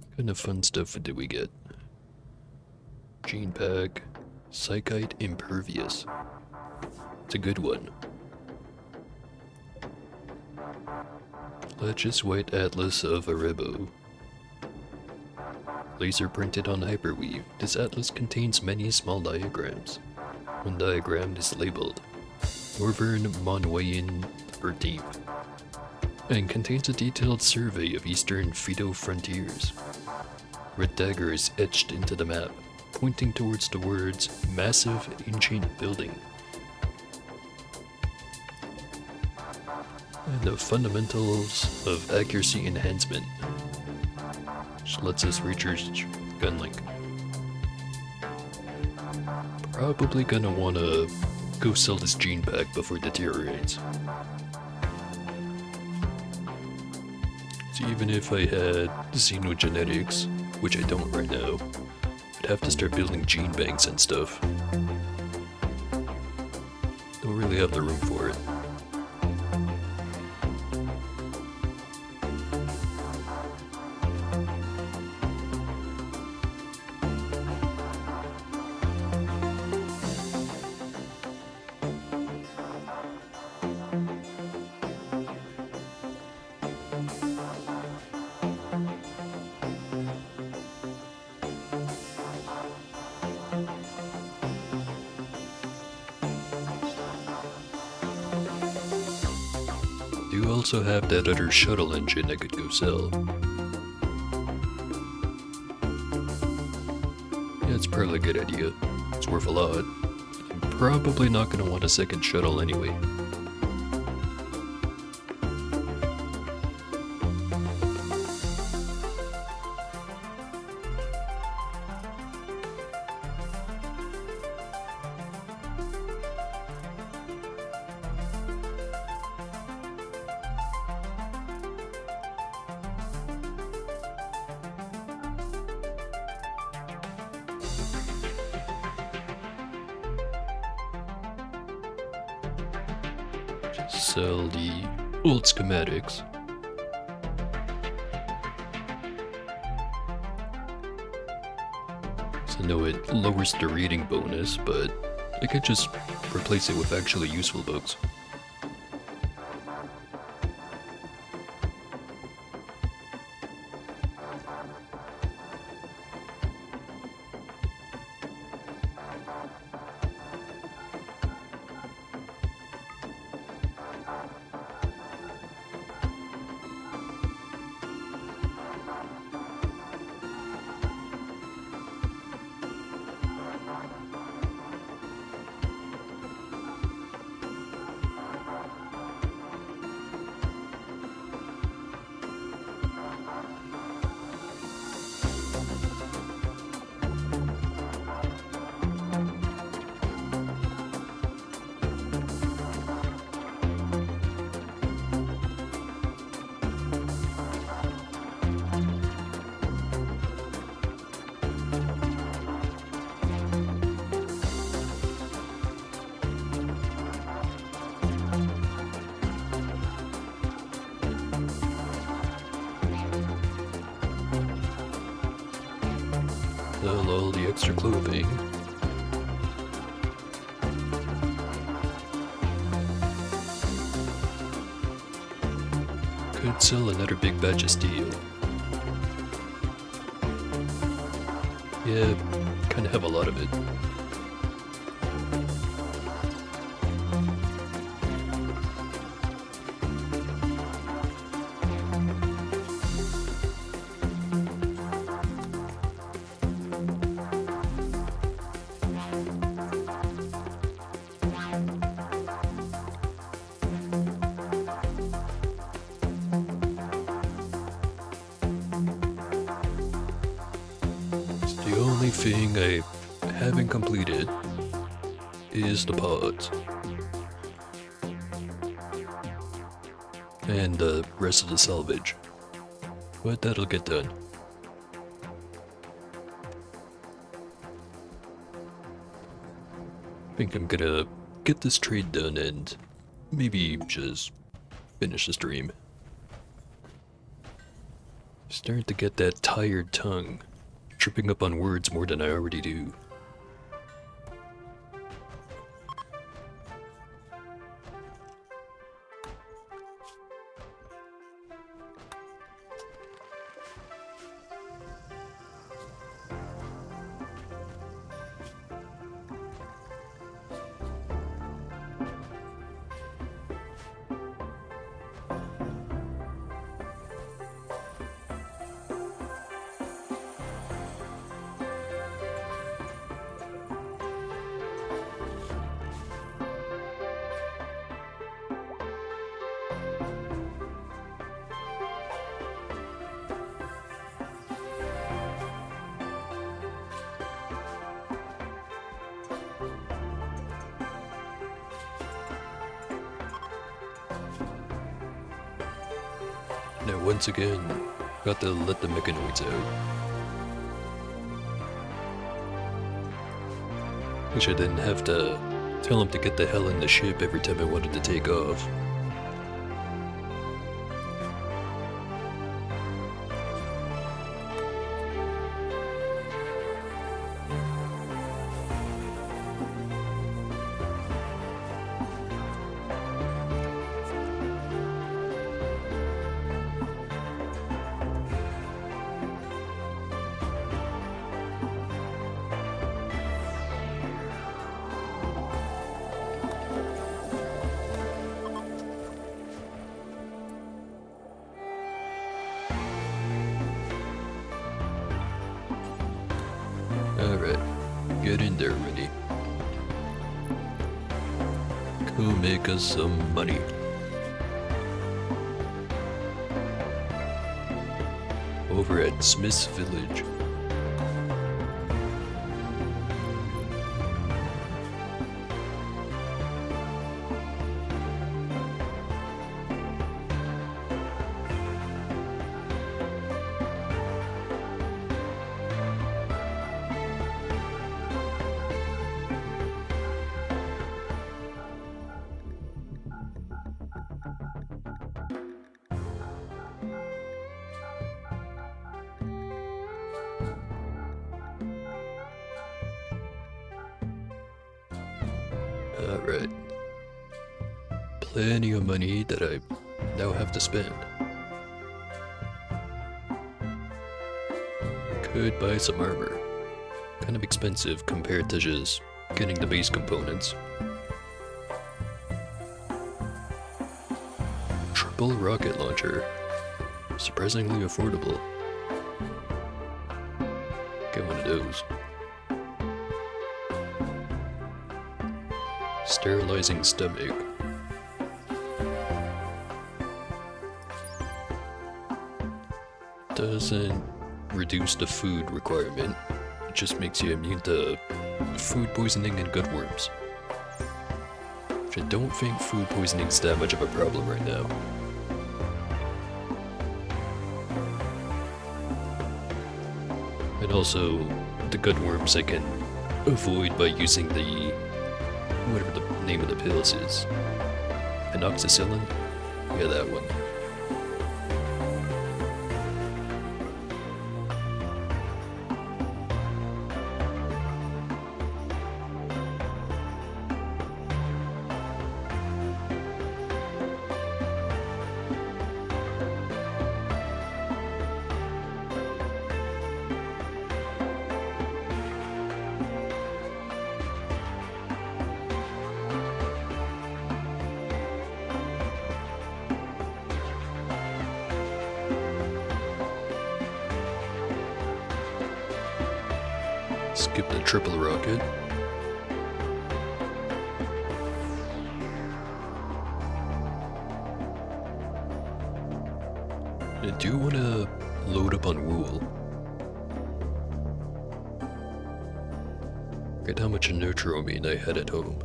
What kind of fun stuff did we get? Gene pack, Psychite Impervious. It's a good one. Lattice White Atlas of Arebo. Laser printed on hyperweave, this atlas contains many small diagrams. One diagram is labeled Northern Monwayan Vertib and contains a detailed survey of eastern Fido frontiers. red dagger is etched into the map, pointing towards the words massive ancient building. And the fundamentals of accuracy enhancement, which lets us recharge gun link. Probably gonna wanna go sell this gene pack before it deteriorates. So even if I had xenogenetics, which I don't right now, I'd have to start building gene banks and stuff. Don't really have the room for it. Do also have that other shuttle engine I could go sell. Yeah, it's probably a good idea. It's worth a lot. I'm probably not gonna want a second shuttle anyway. Sell the old schematics. So I know it lowers the reading bonus, but I could just replace it with actually useful books. Sell all the extra clothing. Could sell another big batch of steel. Yeah, kinda have a lot of it. The only thing I haven't completed is the pods. And the rest of the salvage. But that'll get done. I think I'm gonna get this trade done and maybe just finish the stream. Starting to get that tired tongue. Tripping up on words more than I already do. Now once again, got to let the mechanoids out. Wish I didn't have to tell them to get the hell in the ship every time I wanted to take off. Alright, get in there, Rennie. Go make us some money. Over at Smith's Village. Alright. Plenty of money that I now have to spend. Could buy some armor. Kind of expensive compared to just getting the base components. Triple rocket launcher. Surprisingly affordable. Get one of those. Sterilizing stomach. Doesn't reduce the food requirement. It just makes you immune to food poisoning and gut worms. Which I don't think food poisoning's that much of a problem right now. And also, the gut worms I can avoid by using the whatever the name of the pills is. Enoxicillin? Yeah, that one. Skip the triple rocket. I do want to load up on wool. Forget how much nurturamine I had at home.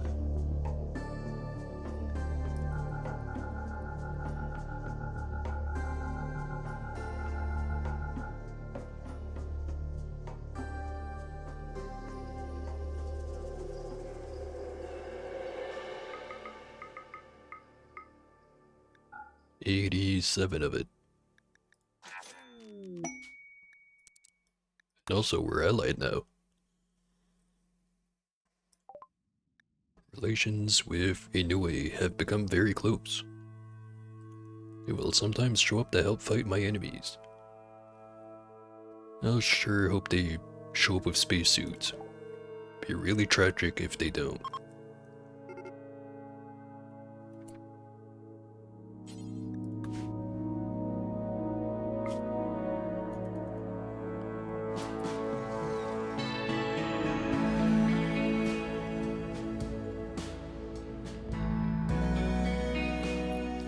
$87 of it. And also, we're allied now. Relations with Inoue have become very close. They will sometimes show up to help fight my enemies. I'll sure hope they show up with spacesuits. Be really tragic if they don't.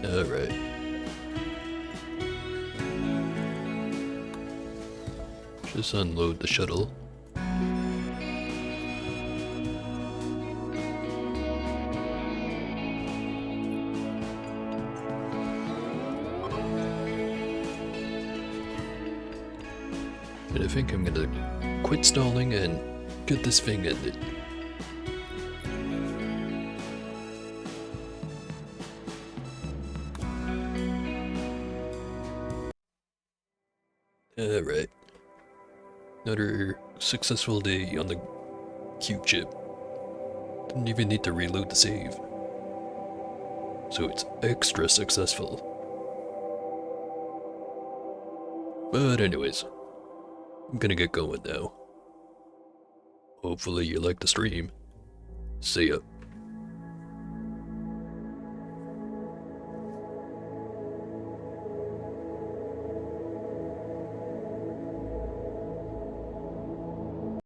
Alright. Just unload the shuttle. And I think I'm gonna quit stalling and get this thing ended. Alright. Another successful day on the cube chip. Didn't even need to reload the save. So it's extra successful. But anyways, I'm gonna get going now. Hopefully you like the stream. See ya.